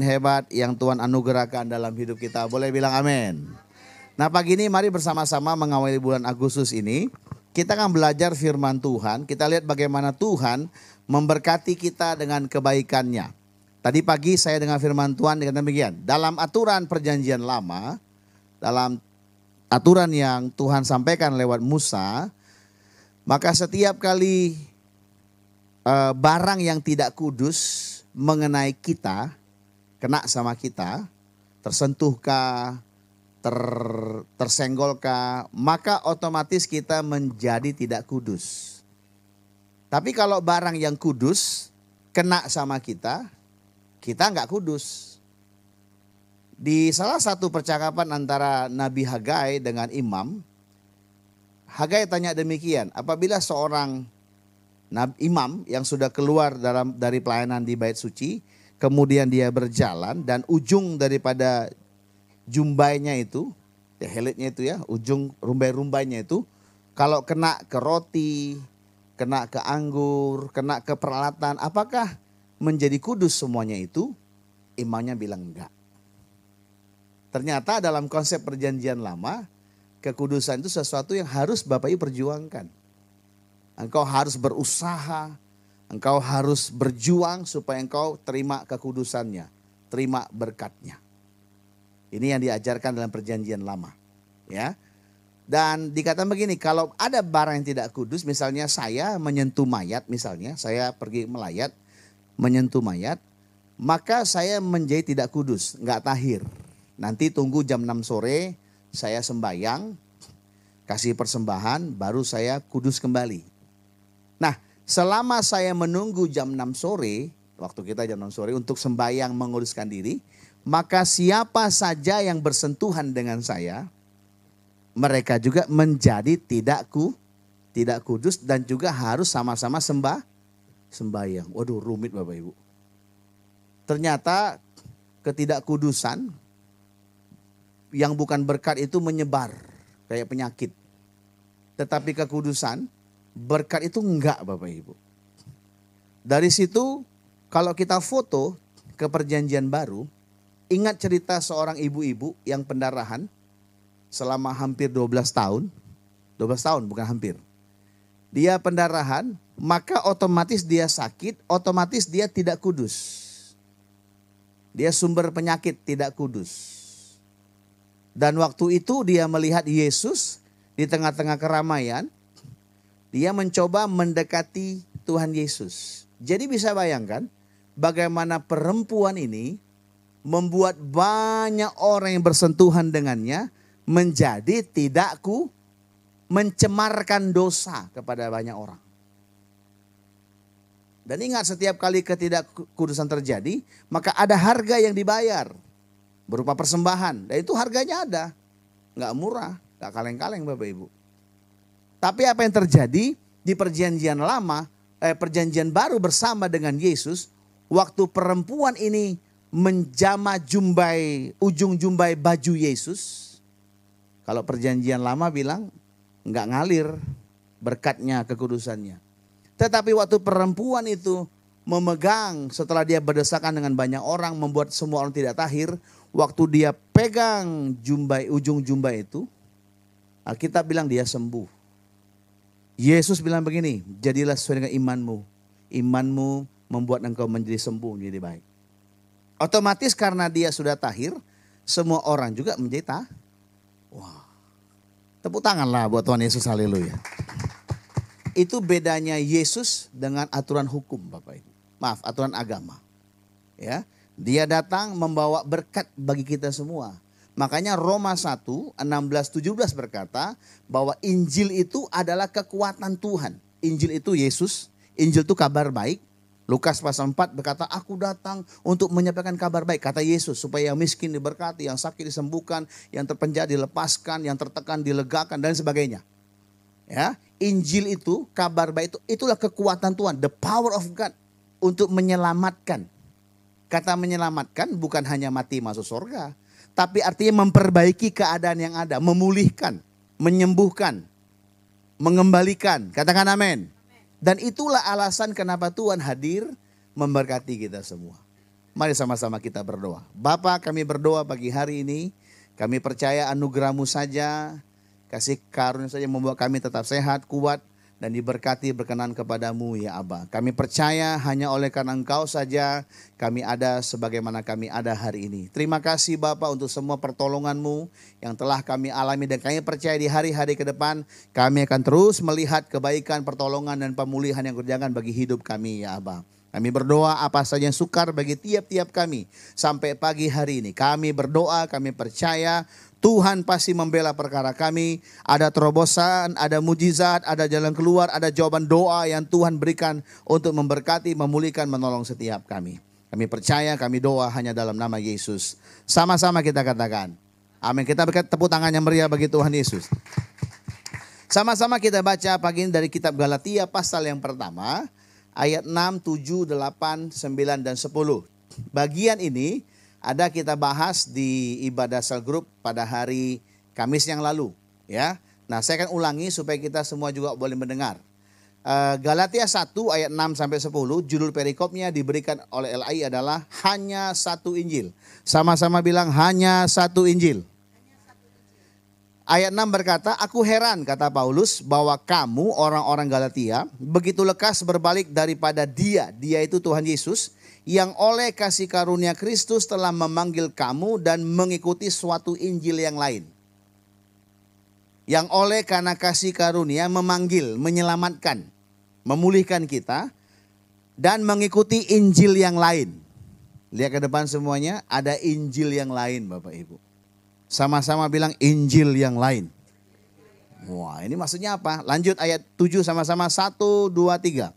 hebat yang Tuhan anugerahkan dalam hidup kita. Boleh bilang amin. Nah, pagi ini mari bersama-sama mengawali bulan Agustus ini. Kita akan belajar firman Tuhan. Kita lihat bagaimana Tuhan memberkati kita dengan kebaikannya. Tadi pagi saya dengar firman Tuhan dengan demikian. Dalam aturan perjanjian lama, dalam aturan yang Tuhan sampaikan lewat Musa, maka setiap kali barang yang tidak kudus mengenai kita, kena sama kita, tersentuhkah, tersenggolkah, maka otomatis kita menjadi tidak kudus. Tapi kalau barang yang kudus kena sama kita, kita nggak kudus. Di salah satu percakapan antara Nabi Hagai dengan imam, Hagai tanya demikian, apabila seorang imam yang sudah keluar dari pelayanan di bait suci, kemudian dia berjalan dan ujung daripada jumbainya itu, ya helitnya itu ya, ujung rumbai-rumbainya itu, kalau kena ke roti, kena ke anggur, kena ke peralatan, apakah menjadi kudus semuanya itu? Imamnya bilang enggak. Ternyata dalam konsep perjanjian lama, kekudusan itu sesuatu yang harus Bapak Ibu perjuangkan. Engkau harus berusaha, engkau harus berjuang supaya engkau terima kekudusannya, terima berkatnya. Ini yang diajarkan dalam perjanjian lama. Ya. Dan dikatakan begini, kalau ada barang yang tidak kudus, misalnya saya menyentuh mayat, misalnya saya pergi melayat, menyentuh mayat, maka saya menjadi tidak kudus, enggak tahir. Nanti tunggu jam 6 sore, saya sembahyang, kasih persembahan, baru saya kudus kembali. Nah, selama saya menunggu jam 6 sore, waktu kita jam 6 sore untuk sembahyang menguduskan diri, maka siapa saja yang bersentuhan dengan saya, mereka juga menjadi tidak kudus dan juga harus sama-sama sembahyang. Waduh, rumit Bapak Ibu. Ternyata ketidakkudusan yang bukan berkat itu menyebar kayak penyakit. Tetapi kekudusan, berkat itu enggak Bapak Ibu. Dari situ kalau kita foto ke perjanjian baru, ingat cerita seorang ibu-ibu yang pendarahan selama hampir 12 tahun. 12 tahun bukan hampir. Dia pendarahan, maka otomatis dia sakit, otomatis dia tidak kudus. Dia sumber penyakit tidak kudus. Dan waktu itu dia melihat Yesus di tengah-tengah keramaian. Dia mencoba mendekati Tuhan Yesus. Jadi bisa bayangkan bagaimana perempuan ini membuat banyak orang yang bersentuhan dengannya menjadi tidak mencemarkan dosa kepada banyak orang. Dan ingat setiap kali ketidakkudusan terjadi, maka ada harga yang dibayar berupa persembahan. Dan itu harganya ada, nggak murah, nggak kaleng-kaleng Bapak Ibu. Tapi apa yang terjadi di perjanjian lama, perjanjian baru bersama dengan Yesus, waktu perempuan ini menjama ujung jumbai baju Yesus. Kalau perjanjian lama bilang enggak ngalir berkatnya, kekudusannya. Tetapi waktu perempuan itu memegang setelah dia berdesakan dengan banyak orang, membuat semua orang tidak tahir, waktu dia pegang ujung jumbai itu, Alkitab bilang dia sembuh. Yesus bilang begini, jadilah sesuai dengan imanmu. Imanmu membuat engkau menjadi sembuh, menjadi baik. Otomatis karena dia sudah tahir, semua orang juga menjadi Wah, tepuk tanganlah buat Tuhan Yesus, haleluya. Itu bedanya Yesus dengan aturan hukum Bapak Ibu. Maaf, aturan agama. Ya, dia datang membawa berkat bagi kita semua. Makanya Roma 1, 16-17 berkata bahwa Injil itu adalah kekuatan Tuhan. Injil itu Yesus, Injil itu kabar baik. Lukas pasal 4 berkata, aku datang untuk menyampaikan kabar baik. Kata Yesus, supaya yang miskin diberkati, yang sakit disembuhkan, yang terpenjara dilepaskan, yang tertekan dilegakan, dan sebagainya. Ya, Injil itu, kabar baik itu, itulah kekuatan Tuhan, the power of God untuk menyelamatkan. Kata menyelamatkan bukan hanya mati masuk surga, tapi artinya memperbaiki keadaan yang ada, memulihkan, menyembuhkan, mengembalikan. Katakan amin. Dan itulah alasan kenapa Tuhan hadir memberkati kita semua. Mari sama-sama kita berdoa. Bapa, kami berdoa pagi hari ini. Kami percaya anugerah-Mu saja, kasih karunia saja membuat kami tetap sehat, kuat, dan diberkati berkenan kepadamu ya Aba. Kami percaya hanya oleh karena Engkau saja kami ada sebagaimana kami ada hari ini. Terima kasih Bapa untuk semua pertolongan-Mu yang telah kami alami, dan kami percaya di hari-hari ke depan kami akan terus melihat kebaikan, pertolongan, dan pemulihan yang kerjakan bagi hidup kami ya Aba. Kami berdoa apa saja yang sukar bagi tiap-tiap kami sampai pagi hari ini. Kami berdoa, kami percaya Tuhan pasti membela perkara kami. Ada terobosan, ada mujizat, ada jalan keluar, ada jawaban doa yang Tuhan berikan untuk memberkati, memulihkan, menolong setiap kami. Kami percaya, kami doa hanya dalam nama Yesus. Sama-sama kita katakan amin. Kita berikan tepuk tangan yang meriah bagi Tuhan Yesus. Sama-sama kita baca pagi ini dari kitab Galatia pasal yang pertama. Ayat 6, 7, 8, 9, dan 10. Bagian ini ada kita bahas di ibadah cell group pada hari Kamis yang lalu. Ya. Nah, saya akan ulangi supaya kita semua juga boleh mendengar. Galatia 1 ayat 6 sampai 10, judul perikopnya diberikan oleh LAI adalah hanya satu Injil. Sama-sama bilang hanya satu Injil. Ayat 6 berkata, aku heran kata Paulus bahwa kamu orang-orang Galatia begitu lekas berbalik daripada dia itu Tuhan Yesus, yang oleh kasih karunia Kristus telah memanggil kamu dan mengikuti suatu Injil yang lain. Yang oleh karena kasih karunia memanggil, menyelamatkan, memulihkan kita dan mengikuti Injil yang lain. Lihat ke depan semuanya, ada Injil yang lain Bapak Ibu. Sama-sama bilang Injil yang lain. Wah, ini maksudnya apa? Lanjut ayat 7 sama-sama 1, 2, 3.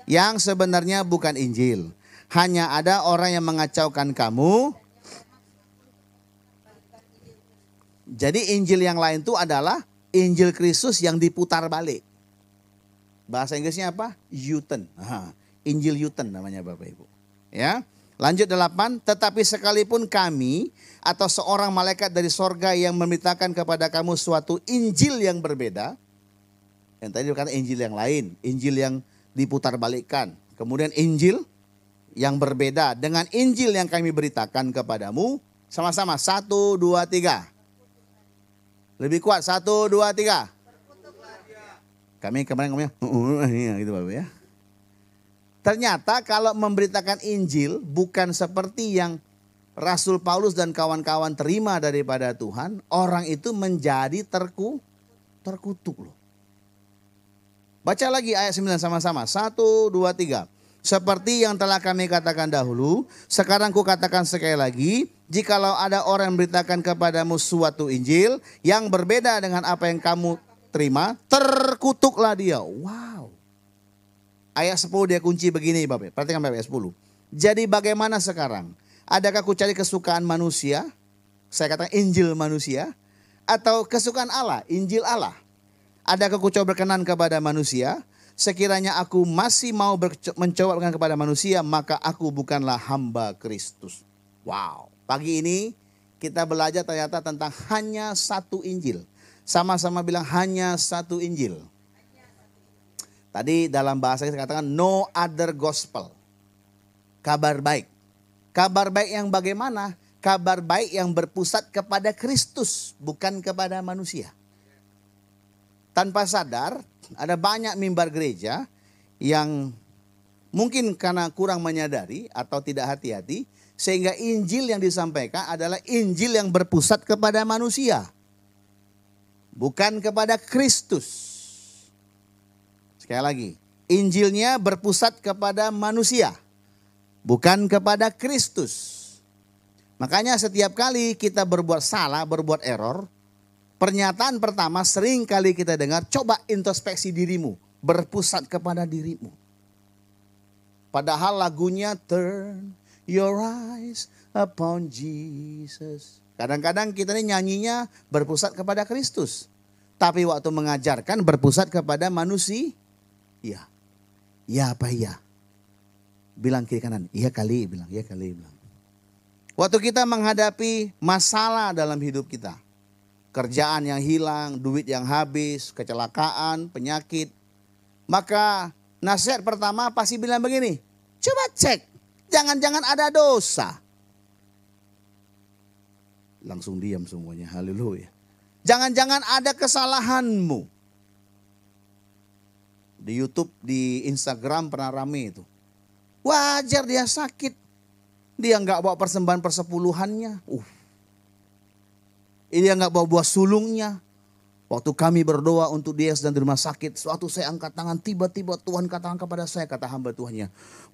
Yang sebenarnya bukan Injil. Hanya ada orang yang mengacaukan kamu. Jadi Injil yang lain itu adalah Injil Kristus yang diputar balik. Bahasa Inggrisnya apa? U-turn. Injil U-turn namanya Bapak Ibu. Ya. Lanjut 8, tetapi sekalipun kami atau seorang malaikat dari sorga yang memberitakan kepada kamu suatu Injil yang berbeda. Yang tadi dikatakan Injil yang lain, Injil yang diputar balikkan. Kemudian Injil yang berbeda dengan Injil yang kami beritakan kepadamu. Sama-sama, 1, 2, 3. Lebih kuat, 1, 2, 3. Kami kemarin ngomongnya, gitu Bapak ya. Ternyata kalau memberitakan Injil bukan seperti yang Rasul Paulus dan kawan-kawan terima daripada Tuhan, orang itu menjadi terkutuk loh. Baca lagi ayat 9 sama-sama. 1, 2, 3. Seperti yang telah kami katakan dahulu, sekarang kukatakan sekali lagi, jikalau ada orang yang memberitakan kepadamu suatu Injil yang berbeda dengan apa yang kamu terima, terkutuklah dia. Wow. Ayat 10 dia kunci begini Bapak. Perhatikan Bapak ayat 10. Jadi bagaimana sekarang? Adakah ku cari kesukaan manusia? Saya katakan Injil manusia. Atau kesukaan Allah? Injil Allah. Adakah ku coba berkenan kepada manusia? Sekiranya aku masih mau mencoba berkenan kepada manusia, maka aku bukanlah hamba Kristus. Wow. Pagi ini kita belajar ternyata tentang hanya satu Injil. Sama-sama bilang hanya satu Injil. Tadi dalam bahasa kita katakan no other gospel. Kabar baik. Kabar baik yang bagaimana? Kabar baik yang berpusat kepada Kristus, bukan kepada manusia. Tanpa sadar, ada banyak mimbar gereja yang mungkin karena kurang menyadari atau tidak hati-hati, sehingga Injil yang disampaikan adalah Injil yang berpusat kepada manusia, bukan kepada Kristus. Sekali lagi, Injilnya berpusat kepada manusia, bukan kepada Kristus. Makanya setiap kali kita berbuat salah, berbuat error, pernyataan pertama sering kali kita dengar, coba introspeksi dirimu, berpusat kepada dirimu. Padahal lagunya Turn Your Eyes Upon Jesus. Kadang-kadang kita ini nyanyinya berpusat kepada Kristus. Tapi waktu mengajarkan berpusat kepada manusia. Iya. Iya apa iya? Bilang kiri kanan, iya kali, bilang iya kali, bilang. Waktu kita menghadapi masalah dalam hidup kita, kerjaan yang hilang, duit yang habis, kecelakaan, penyakit, maka nasihat pertama pasti bilang begini, coba cek Jangan-jangan ada dosa. Langsung diam semuanya, haleluya. Jangan-jangan ada kesalahanmu. Di YouTube, di Instagram pernah rame itu. Wajar dia sakit. Dia nggak bawa persembahan persepuluhannya. Dia nggak bawa buah sulungnya. Waktu kami berdoa untuk dia sedang di rumah sakit. Suatu saya angkat tangan, tiba-tiba Tuhan katakan kepada saya, kata hamba Tuhannya,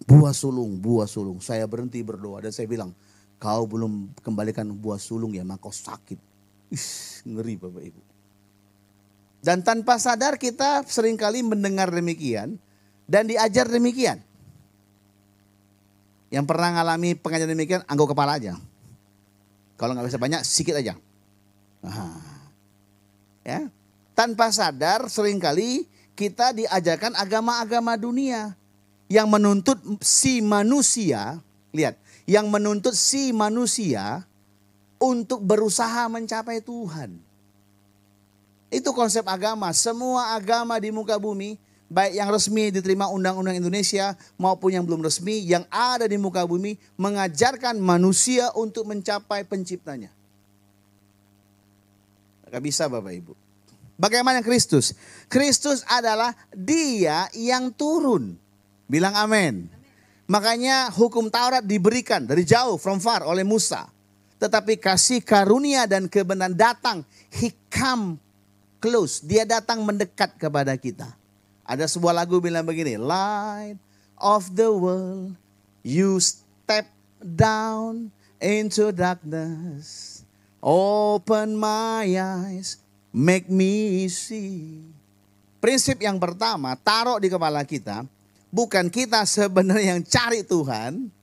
buah sulung, buah sulung. Saya berhenti berdoa dan saya bilang, kau belum kembalikan buah sulung ya, maka kau sakit. Ngeri Bapak Ibu. Dan tanpa sadar kita seringkali mendengar demikian dan diajar demikian. Yang pernah ngalami pengajaran demikian, angguk kepala aja. Kalau nggak bisa banyak, sedikit aja. Ya, tanpa sadar seringkali kita diajarkan agama-agama dunia yang menuntut si manusia, lihat, yang menuntut si manusia untuk berusaha mencapai Tuhan. Itu konsep agama. Semua agama di muka bumi, baik yang resmi diterima undang-undang Indonesia maupun yang belum resmi, yang ada di muka bumi mengajarkan manusia untuk mencapai penciptanya. Gak bisa Bapak Ibu. Bagaimana Kristus? Kristus adalah dia yang turun. Bilang amin. Makanya hukum Taurat diberikan dari jauh, from far, oleh Musa. Tetapi kasih karunia dan kebenaran datang. He come close. Dia datang mendekat kepada kita. Ada sebuah lagu bilang begini. Light of the world, you step down into darkness. Open my eyes, make me see. Prinsip yang pertama, taruh di kepala kita. Bukan kita sebenarnya yang cari Tuhan,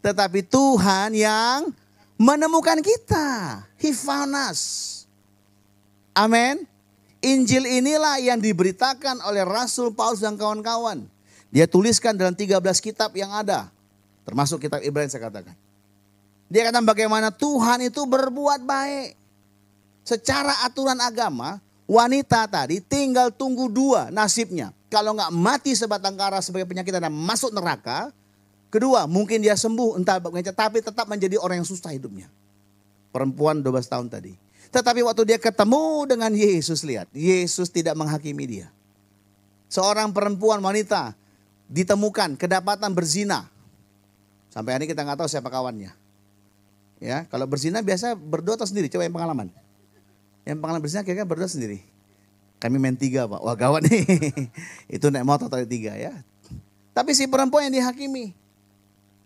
tetapi Tuhan yang menemukan kita. He found us. Amin. Injil inilah yang diberitakan oleh Rasul Paulus dan kawan-kawan. Dia tuliskan dalam 13 kitab yang ada. Termasuk kitab Ibrani saya katakan. Dia katakan bagaimana Tuhan itu berbuat baik. Secara aturan agama, wanita tadi tinggal tunggu dua nasibnya. Kalau nggak mati sebatang kara sebagai penyakit dan masuk neraka. Kedua, mungkin dia sembuh entah tapi tetap menjadi orang yang susah hidupnya. Perempuan 12 tahun tadi. Tetapi waktu dia ketemu dengan Yesus, lihat. Yesus tidak menghakimi dia. Seorang perempuan wanita ditemukan kedapatan berzina. Sampai hari ini kita nggak tahu siapa kawannya. Ya, kalau berzina biasa berdua atau sendiri? Coba yang pengalaman. Yang pengalaman berzina kira-kira berdua sendiri. Kami main 3 Pak. Wah gawat nih. Itu naik motor tadi 3 ya. Tapi si perempuan yang dihakimi.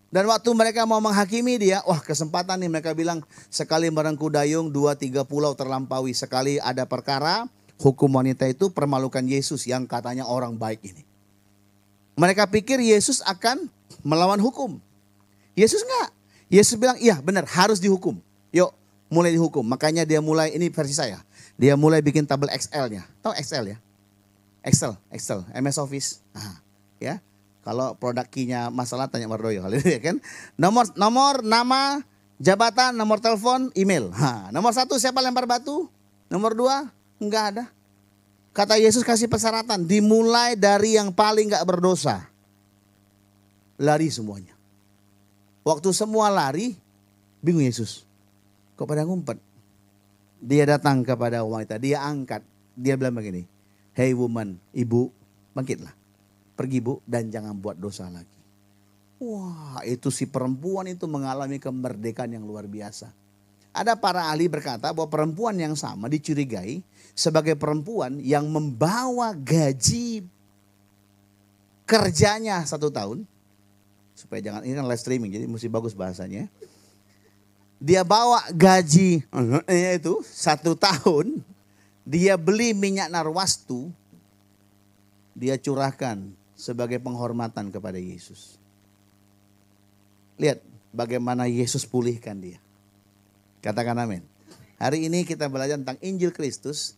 Dan waktu mereka mau menghakimi dia, wah kesempatan nih mereka bilang. Sekali merengku dayung, 2-3 pulau terlampaui. Sekali ada perkara, hukum wanita itu permalukan Yesus yang katanya orang baik ini. Mereka pikir Yesus akan melawan hukum. Yesus enggak. Yesus bilang, iya benar harus dihukum. Yuk mulai dihukum. Makanya dia mulai, ini versi saya. Dia mulai bikin tabel Excel-nya. Tahu Excel ya? Excel, MS Office. Ya. Kalau produk key-nya masalah tanya Mardoyo. Kan? Nomor, nama, jabatan, nomor telepon, email. Nomor 1 siapa lempar batu? Nomor 2 enggak ada. Kata Yesus kasih persyaratan. Dimulai dari yang paling enggak berdosa. Lari semuanya. Waktu semua lari, bingung Yesus. Kok pada ngumpet? Dia datang kepada wanita, dia angkat. Dia bilang begini, hey woman, ibu, bangkitlah. Pergi bu, dan jangan buat dosa lagi. Wah, itu si perempuan itu mengalami kemerdekaan yang luar biasa. Ada para ahli berkata bahwa perempuan yang sama dicurigai sebagai perempuan yang membawa gaji kerjanya 1 tahun. Supaya jangan, ini kan live streaming jadi mesti bagus bahasanya. Dia bawa gaji itu 1 tahun. Dia beli minyak narwastu. Dia curahkan sebagai penghormatan kepada Yesus. Lihat bagaimana Yesus pulihkan dia. Katakan amin. Hari ini kita belajar tentang Injil Kristus.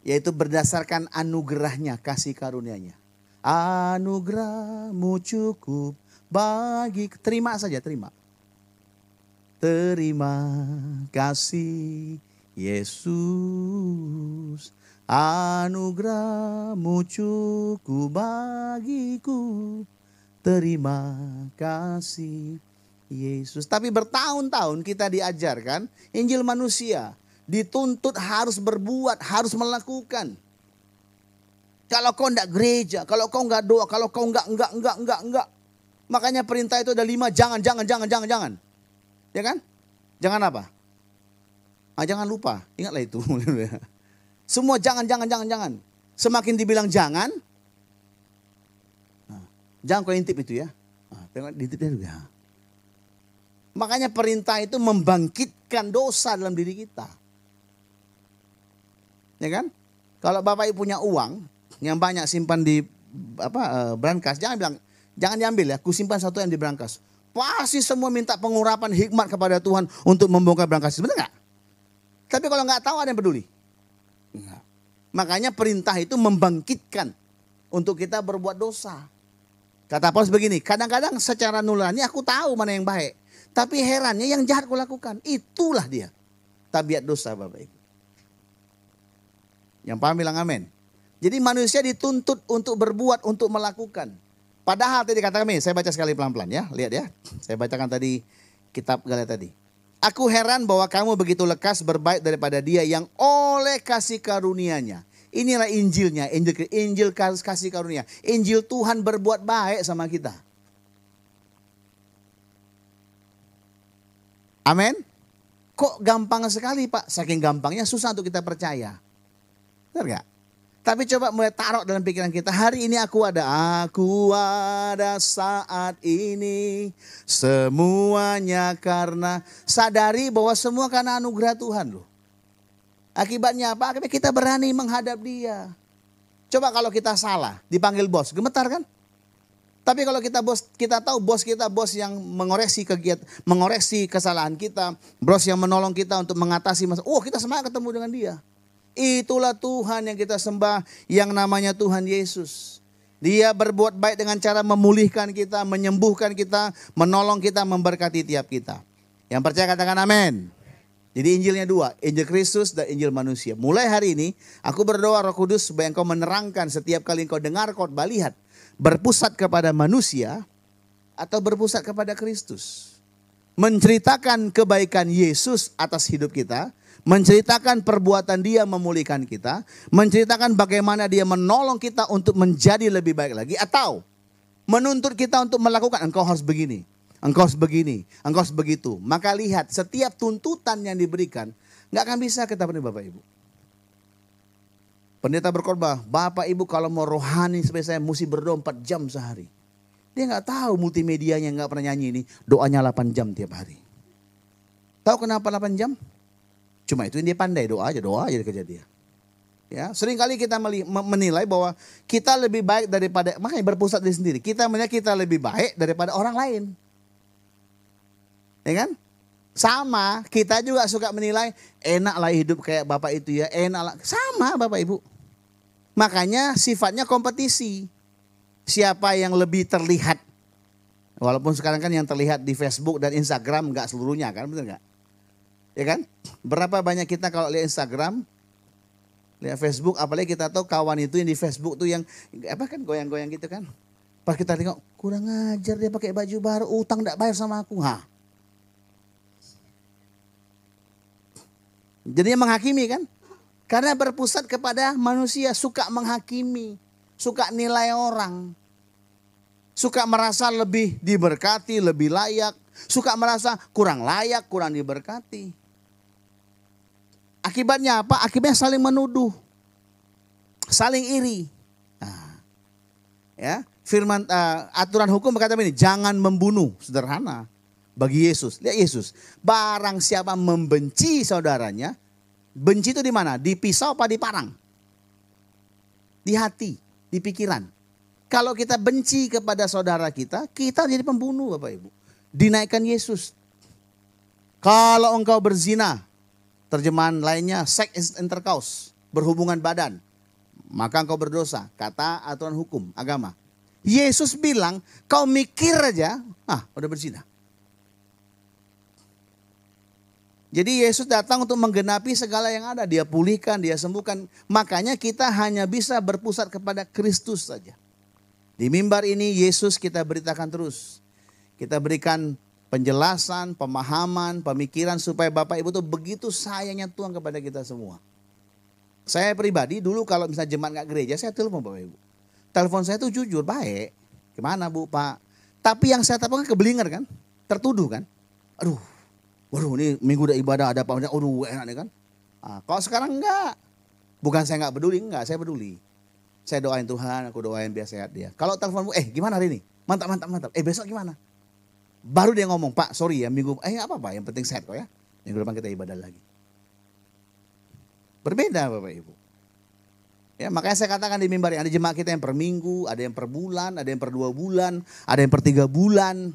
Yaitu berdasarkan anugerahnya, kasih karunia-Nya. Anugerah-Mu cukup bagi, terima saja, terima. Terima kasih Yesus, anugerah-Mu cukup bagiku. Terima kasih Yesus. Tapi bertahun-tahun kita diajarkan Injil manusia. Dituntut harus berbuat, harus melakukan. Kalau kau enggak gereja, kalau kau enggak doa, kalau kau enggak. Makanya perintah itu ada 5, jangan. Ya kan? Jangan apa? Jangan lupa, ingatlah itu. Semua jangan. Semakin dibilang jangan, jangan kau intip itu ya. Tengok diintipnya dulu ya. Makanya perintah itu membangkitkan dosa dalam diri kita. Ya kan? Kalau Bapak Ibu punya uang yang banyak simpan di brankas, jangan bilang jangan diambil ya, ku simpan satu yang di brankas. Pasti semua minta pengurapan hikmat kepada Tuhan untuk membongkar brankas. Benar nggak? Tapi kalau nggak tahu ada yang peduli. Enggak. Makanya perintah itu membangkitkan untuk kita berbuat dosa. Kata Paulus begini, kadang-kadang secara nurani aku tahu mana yang baik. Tapi herannya yang jahat kulakukan. Itulah dia tabiat dosa Bapak Ibu. Yang paham bilang amin. Jadi manusia dituntut untuk berbuat, untuk melakukan. Padahal tadi kata kami, saya baca sekali pelan-pelan ya. Lihat ya, saya bacakan tadi kitab Galatia tadi. Aku heran bahwa kamu begitu lekas berbaik daripada dia yang oleh kasih karunia-Nya. Inilah Injilnya, Injil kasih karunia. Injil Tuhan berbuat baik sama kita. Amin. Kok gampang sekali Pak? Saking gampangnya susah untuk kita percaya. Benar gak? Tapi coba mulai taruh dalam pikiran kita. Hari ini aku ada saat ini. Semuanya karena sadari bahwa semua karena anugerah Tuhan loh. Akibatnya apa? Akibatnya kita berani menghadap dia. Coba kalau kita salah, dipanggil bos, gemetar kan? Tapi kalau kita tahu bos kita bos yang mengoreksi kegiatan, mengoreksi kesalahan kita, bos yang menolong kita untuk mengatasi masalah. Kita semangat ketemu dengan dia. Itulah Tuhan yang kita sembah, yang namanya Tuhan Yesus. Dia berbuat baik dengan cara memulihkan kita, menyembuhkan kita, menolong kita, memberkati tiap kita. Yang percaya katakan amin. Jadi Injilnya 2, Injil Kristus dan Injil manusia. Mulai hari ini aku berdoa Roh Kudus supaya engkau menerangkan setiap kali engkau dengar khotbah, lihat berpusat kepada manusia atau berpusat kepada Kristus. Menceritakan kebaikan Yesus atas hidup kita. Menceritakan perbuatan dia memulihkan kita. Menceritakan bagaimana dia menolong kita untuk menjadi lebih baik lagi. Atau menuntut kita untuk melakukan, engkau harus begini, engkau harus begini, engkau harus begitu. Maka lihat setiap tuntutan yang diberikan gak akan bisa kita penuhi Bapak Ibu. Pendeta berkhotbah, Bapak Ibu kalau mau rohani seperti saya mesti berdoa 4 jam sehari. Dia gak tahu multimedianya gak pernah nyanyi ini. Doanya 8 jam tiap hari. Tahu kenapa 8 jam? Cuma itu yang dia pandai, doa aja kerja dia. Ya, seringkali kita menilai bahwa kita lebih baik daripada, makanya berpusat diri sendiri. Kita menilai kita lebih baik daripada orang lain. Ya kan? Sama, kita juga suka menilai enaklah hidup kayak Bapak itu ya, enaklah. Sama Bapak Ibu. Makanya sifatnya kompetisi. Siapa yang lebih terlihat. Walaupun sekarang kan yang terlihat di Facebook dan Instagram enggak seluruhnya kan, benar enggak? Ya kan? Berapa banyak kita kalau lihat Instagram, lihat Facebook, apalagi kita tahu kawan itu yang di Facebook tuh yang goyang-goyang gitu kan. Pas kita tengok, kurang ajar dia pakai baju baru, utang enggak bayar sama aku. Jadi menghakimi kan? Karena berpusat kepada manusia, suka menghakimi, suka nilai orang. Suka merasa lebih diberkati, lebih layak. Suka merasa kurang layak, kurang diberkati. Akibatnya apa? Akibatnya saling menuduh. Saling iri. Nah, ya, firman aturan hukum berkata begini, jangan membunuh. Sederhana. Bagi Yesus, lihat Yesus. Barang siapa membenci saudaranya, benci itu di mana? Di pisau apa di parang? Di hati, di pikiran. Kalau kita benci kepada saudara kita, kita jadi pembunuh Bapak Ibu. Dinaikkan Yesus. Kalau engkau berzina, terjemahan lainnya seks intercourse, berhubungan badan, maka engkau berdosa, kata aturan hukum agama. Yesus bilang, kau mikir aja, udah berzina. Jadi Yesus datang untuk menggenapi segala yang ada, dia pulihkan, dia sembuhkan. Makanya kita hanya bisa berpusat kepada Kristus saja. Di mimbar ini Yesus kita beritakan terus. Kita berikan penjelasan, pemahaman, pemikiran supaya Bapak Ibu tuh begitu sayangnya Tuhan kepada kita semua. Saya pribadi dulu kalau misalnya jemaat nggak gereja, saya telepon Bapak Ibu. Telepon saya tuh jujur, baik. Gimana Bu, Pak? Tapi yang saya telepon kan keblinger kan, tertuduh kan. Aduh, waduh ini minggu udah ibadah ada apa? Aduh enak nih kan. Nah, kalau sekarang enggak. Bukan saya nggak peduli, enggak, saya peduli. Saya doain Tuhan, aku doain biar sehat dia. Kalau telepon, gimana hari ini? Mantap. Besok gimana? Baru dia ngomong, Pak sorry ya minggu, apa-apa yang penting sehat kok ya. Minggu depan kita ibadah lagi. Berbeda Bapak Ibu. Ya, makanya saya katakan di mimbar ada jemaat kita yang per minggu, ada yang per bulan, ada yang per 2 bulan, ada yang per 3 bulan,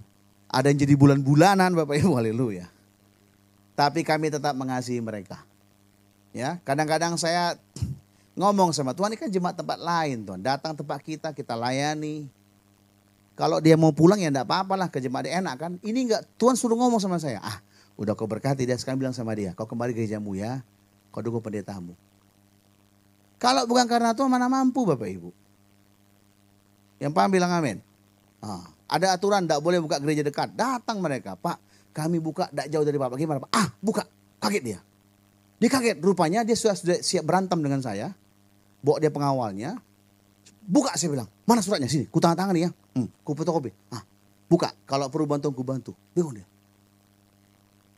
ada yang jadi bulan-bulanan Bapak Ibu, haleluya. Tapi kami tetap mengasihi mereka. Ya, kadang-kadang saya ngomong sama Tuhan, ini kan jemaat tempat lain Tuhan, datang tempat kita, kita layani. Kalau dia mau pulang ya enggak apa-apa lah, ke jemaat dia enak kan. Ini enggak, Tuhan suruh ngomong sama saya, udah kau berkati dia, sekarang bilang sama dia, kau kembali ke gerejamu ya, kau dukung pendetamu. Kalau bukan karena Tuhan mana mampu Bapak Ibu. Yang paham bilang amin. Ada aturan tidak boleh buka gereja dekat. Datang mereka, Pak kami buka tidak jauh dari Bapak. Gimana Pak? Buka. Kaget dia. Dia kaget, rupanya dia sudah siap berantem dengan saya. Bawa dia pengawalnya. Buka saya bilang, mana suratnya sini, ku tangan ya. Ku fotokopi. Buka, kalau perlu bantu ku bantu. Bingung dia.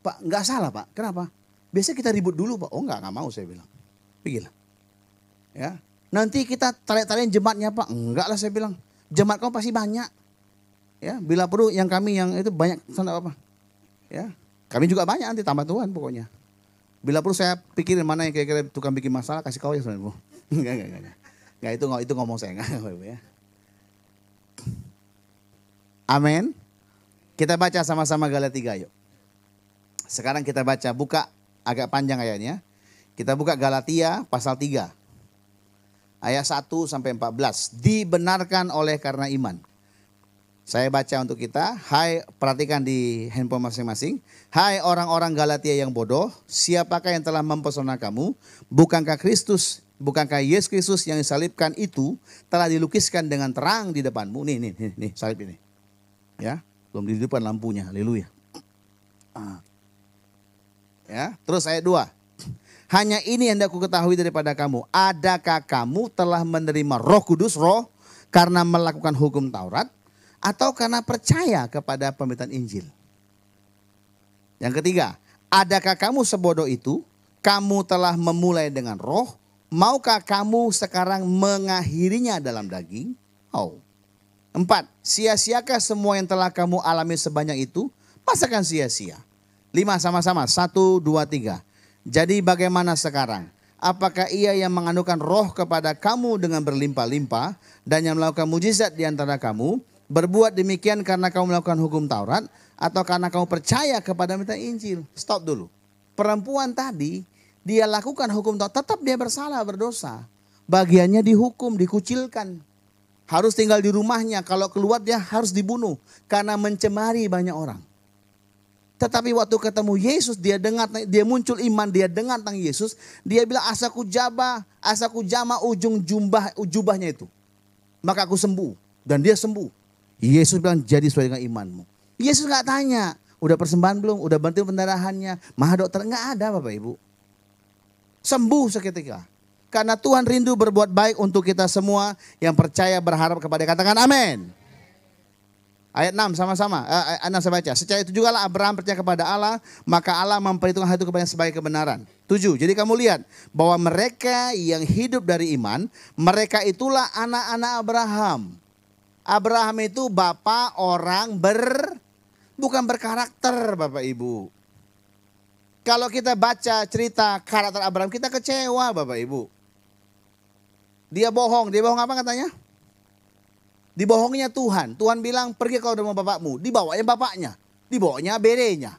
Pak nggak salah Pak, kenapa? Biasanya kita ribut dulu Pak. Nggak mau saya bilang. Pergilah. Ya, nanti kita tarik-tarikin jemaatnya Pak. Enggak lah saya bilang. Jemaat kamu pasti banyak. Ya, bila perlu yang kami yang itu banyak sana apa. Ya, kami juga banyak nanti tambah Tuhan pokoknya. Bila perlu saya pikirin mana yang kira-kira tukang bikin masalah kasih kau ya sebenarnya. Enggak itu ngomong saya enggak ya. Amin. Kita baca sama-sama Galatia yuk. Sekarang kita baca, buka agak panjang ayatnya. Kita buka Galatia pasal 3. Ayat 1 sampai 14. Dibenarkan oleh karena iman. Saya baca untuk kita. Hai, perhatikan di handphone masing-masing. Hai orang-orang Galatia yang bodoh, siapakah yang telah mempesona kamu? Bukankah Yesus Kristus yang disalibkan itu telah dilukiskan dengan terang di depanmu? Nih salib ini. Ya, belum di depan lampunya. Haleluya. Ya, terus ayat 2. Hanya ini yang aku ketahui daripada kamu. Adakah kamu telah menerima Roh Kudus, roh karena melakukan hukum Taurat, atau karena percaya kepada pemberitaan Injil? Yang ketiga, adakah kamu sebodoh itu? Kamu telah memulai dengan roh, maukah kamu sekarang mengakhirinya dalam daging? 4. Sia-siakah semua yang telah kamu alami sebanyak itu? Masakan sia-sia? 5 sama-sama, 1, 2, 3. Jadi bagaimana sekarang? Apakah ia yang menganugerahkan roh kepada kamu dengan berlimpah-limpah dan yang melakukan mujizat di antara kamu berbuat demikian karena kamu melakukan hukum Taurat atau karena kamu percaya kepada pemberitaan Injil? Stop dulu. Perempuan tadi dia lakukan hukum Taurat, tetap dia bersalah, berdosa. Bagiannya dihukum, dikucilkan. Harus tinggal di rumahnya, kalau keluar dia harus dibunuh karena mencemari banyak orang. Tetapi waktu ketemu Yesus, dia muncul iman, dia dengar tentang Yesus. Dia bilang asaku jama ujung jubahnya itu. Maka aku sembuh. Dan dia sembuh. Yesus bilang jadi sesuai dengan imanmu. Yesus gak tanya, udah persembahan belum? Udah bantu pendarahannya? Maha dokter? Gak ada Bapak Ibu. Sembuh seketika. Karena Tuhan rindu berbuat baik untuk kita semua yang percaya berharap kepada, katakan amin. Ayat 6 sama-sama, ayat 6 saya baca. Secara itu juga lah Abraham percaya kepada Allah, maka Allah memperhitungkan hal itu kepadanya sebagai kebenaran. 7, jadi kamu lihat bahwa mereka yang hidup dari iman, mereka itulah anak-anak Abraham. Abraham itu bapak orang bukan berkarakter Bapak Ibu. Kalau kita baca cerita karakter Abraham, kita kecewa Bapak Ibu. Dia bohong apa katanya? Dibohonginya Tuhan. Tuhan bilang pergi kau rumah bapakmu. Dibawanya bapaknya. Dibawanya berenya.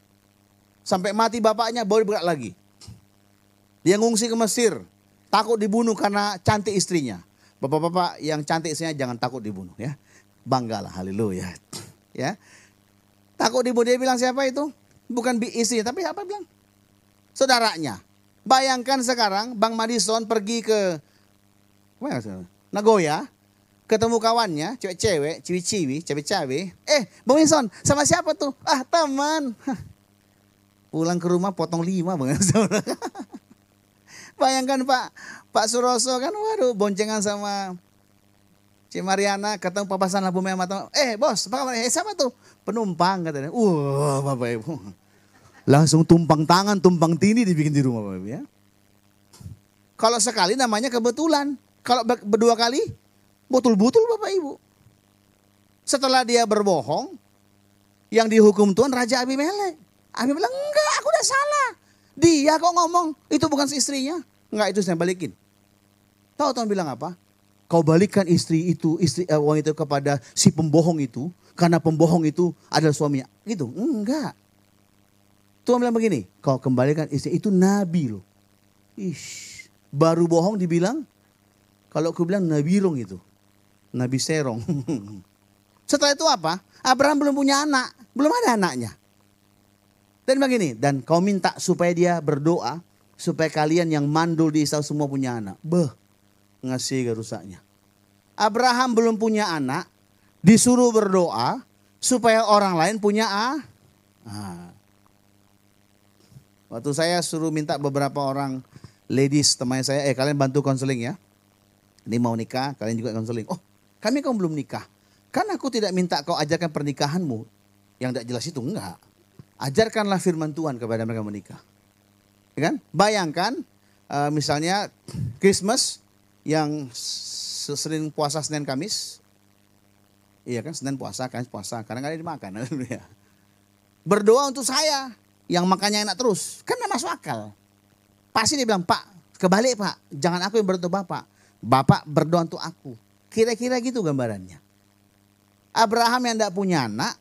Sampai mati bapaknya baru bergerak lagi. Dia ngungsi ke Mesir. Takut dibunuh karena cantik istrinya. Bapak-bapak yang cantik istrinya jangan takut dibunuh ya. Banggalah, haleluya. Ya. Takut dibunuh, dia bilang siapa itu? Bukan istrinya tapi apa bilang? Saudaranya. Bayangkan sekarang Bang Madison pergi ke Nagoya. ketemu kawannya, cewek-cewek, ciwi-ciwi, cabe-cabe. Bang Wilson, sama siapa tuh? Teman. Pulang ke rumah potong 5 Bang Wilson. Bayangkan Pak Suroso kan, waduh boncengan sama Cik Mariana, ketemu papasan lampu merah mata. Bos, apa kabar? Siapa tuh? Penumpang katanya. Wah, Bapak Ibu. Langsung tumpang tangan, tumpang tindih dibikin di rumah Bapak Ibu ya. Kalau sekali namanya kebetulan. Kalau berdua kali, betul-betul Bapak Ibu. Setelah dia berbohong, yang dihukum Tuhan Raja Abimelek. Abimelek, enggak, aku udah salah. Dia kok ngomong, itu bukan istrinya. Enggak, itu saya balikin. Tahu Tuhan bilang apa? Kau balikan istri uang itu kepada si pembohong itu. Karena pembohong itu adalah suaminya. Gitu, enggak. Tuhan bilang begini, kau kembalikan istri itu nabi loh. Baru bohong dibilang, kalau aku bilang nabirong itu. Nabi serong. Setelah itu apa? Abraham belum punya anak. Belum ada anaknya. Dan begini, dan kau minta supaya dia berdoa. Supaya kalian yang mandul di Israel semua punya anak. Ngasih rusaknya. Abraham belum punya anak. Disuruh berdoa. Supaya orang lain punya Waktu saya suruh minta beberapa orang ladies teman saya, kalian bantu konseling ya. Ini mau nikah, kalian juga konseling. Kami kau belum nikah. Kan aku tidak minta kau ajarkan pernikahanmu. Yang tidak jelas itu, enggak. Ajarkanlah firman Tuhan kepada mereka menikah. Ya kan? Bayangkan misalnya Christmas yang sering puasa Senin Kamis. Iya kan, Senin puasa, Kamis puasa. Kadang-kadang dimakan. Berdoa untuk saya yang makannya enak terus. Kan tidak masuk akal. Pasti dia bilang, Pak, kebalik Pak. Jangan aku yang berdoa Bapak. Bapak berdoa untuk aku. Kira-kira gitu gambarannya. Abraham yang tidak punya anak,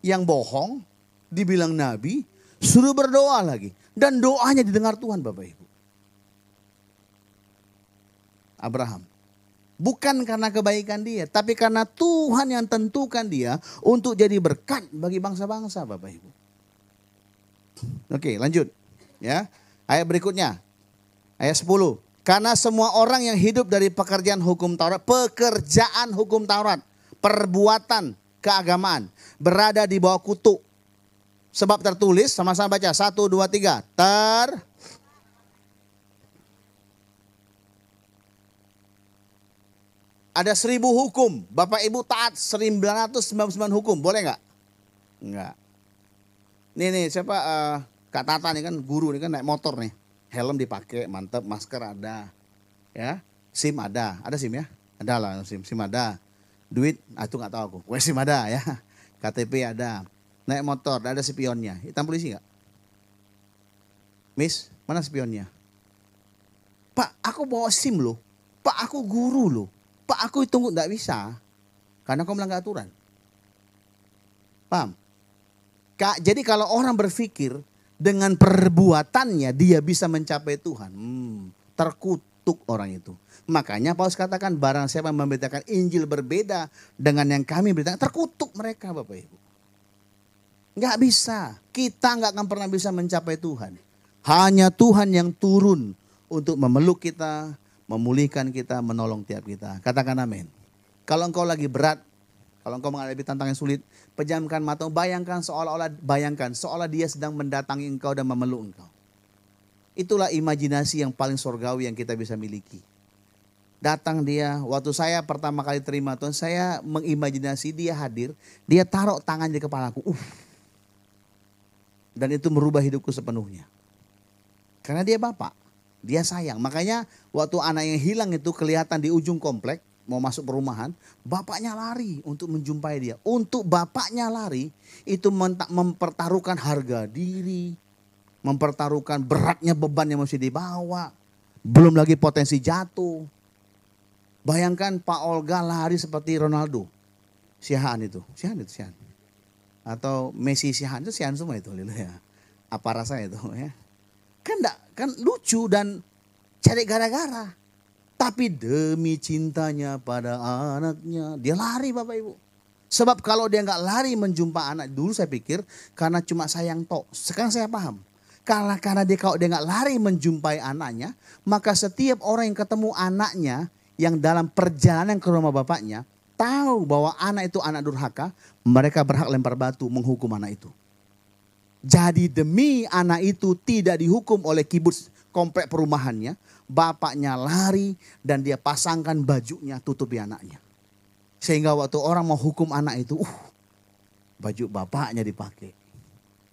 yang bohong, dibilang nabi, suruh berdoa lagi. Dan doanya didengar Tuhan Bapak Ibu. Abraham. Bukan karena kebaikan dia, tapi karena Tuhan yang tentukan dia untuk jadi berkat bagi bangsa-bangsa Bapak Ibu. Oke, lanjut. Ya. Ayat berikutnya. Ayat 10. Karena semua orang yang hidup dari pekerjaan hukum Taurat, perbuatan keagamaan, berada di bawah kutuk. Sebab tertulis, sama-sama baca, 1, 2, 3. Ada 1000 hukum. Bapak Ibu taat 999 hukum. Boleh nggak? Enggak. Nih siapa Kak Tata nih kan guru nih kan naik motor nih. Helm dipakai, mantap, masker ada. Ya, SIM ada SIM ya? Ada lah SIM ada. Duit, itu nggak tahu aku. SIM ada ya. KTP ada. Naik motor, ada spionnya. Hitam polisi nggak? Miss, mana spionnya? Pak, aku bawa SIM loh. Pak, aku guru loh. Pak, aku tunggu, nggak bisa. Karena kau melanggar aturan. Paham? Kak, jadi kalau orang berpikir dengan perbuatannya dia bisa mencapai Tuhan. Terkutuk orang itu. Makanya Paulus katakan barang siapa yang memberitakan Injil berbeda dengan yang kami beritakan, terkutuk mereka Bapak Ibu. Nggak bisa. Kita nggak akan pernah bisa mencapai Tuhan. Hanya Tuhan yang turun untuk memeluk kita, memulihkan kita, menolong tiap kita. Katakan amin. Kalau engkau lagi berat, kalau engkau menghadapi tantangan sulit, pejamkan mata, bayangkan seolah dia sedang mendatangi engkau dan memeluk engkau. Itulah imajinasi yang paling surgawi yang kita bisa miliki. Datang dia, waktu saya pertama kali terima Tuhan, saya mengimajinasi dia hadir, dia taruh tangan di kepalaku. Dan itu merubah hidupku sepenuhnya. Karena dia Bapak, dia sayang. Makanya waktu anak yang hilang itu kelihatan di ujung komplek, mau masuk perumahan, bapaknya lari untuk menjumpai dia. Untuk bapaknya lari, itu mempertaruhkan harga diri, mempertaruhkan beratnya beban yang mesti dibawa, belum lagi potensi jatuh. Bayangkan Pak Olga lari seperti Ronaldo, Siahaan itu. Atau Messi Siahaan itu Siahaan semua itu, ya. Apa rasa itu ya? Kan lucu dan cari gara-gara. Tapi demi cintanya pada anaknya, dia lari Bapak Ibu. Sebab kalau dia nggak lari menjumpa anak, dulu saya pikir karena cuma sayang tok. Sekarang saya paham. Kalau dia nggak lari menjumpai anaknya, maka setiap orang yang ketemu anaknya, yang dalam perjalanan ke rumah bapaknya tahu bahwa anak itu anak durhaka, mereka berhak lempar batu menghukum anak itu. Jadi demi anak itu tidak dihukum oleh kibbutz komplek perumahannya, bapaknya lari dan dia pasangkan bajunya tutupi anaknya. Sehingga waktu orang mau hukum anak itu, baju bapaknya dipakai.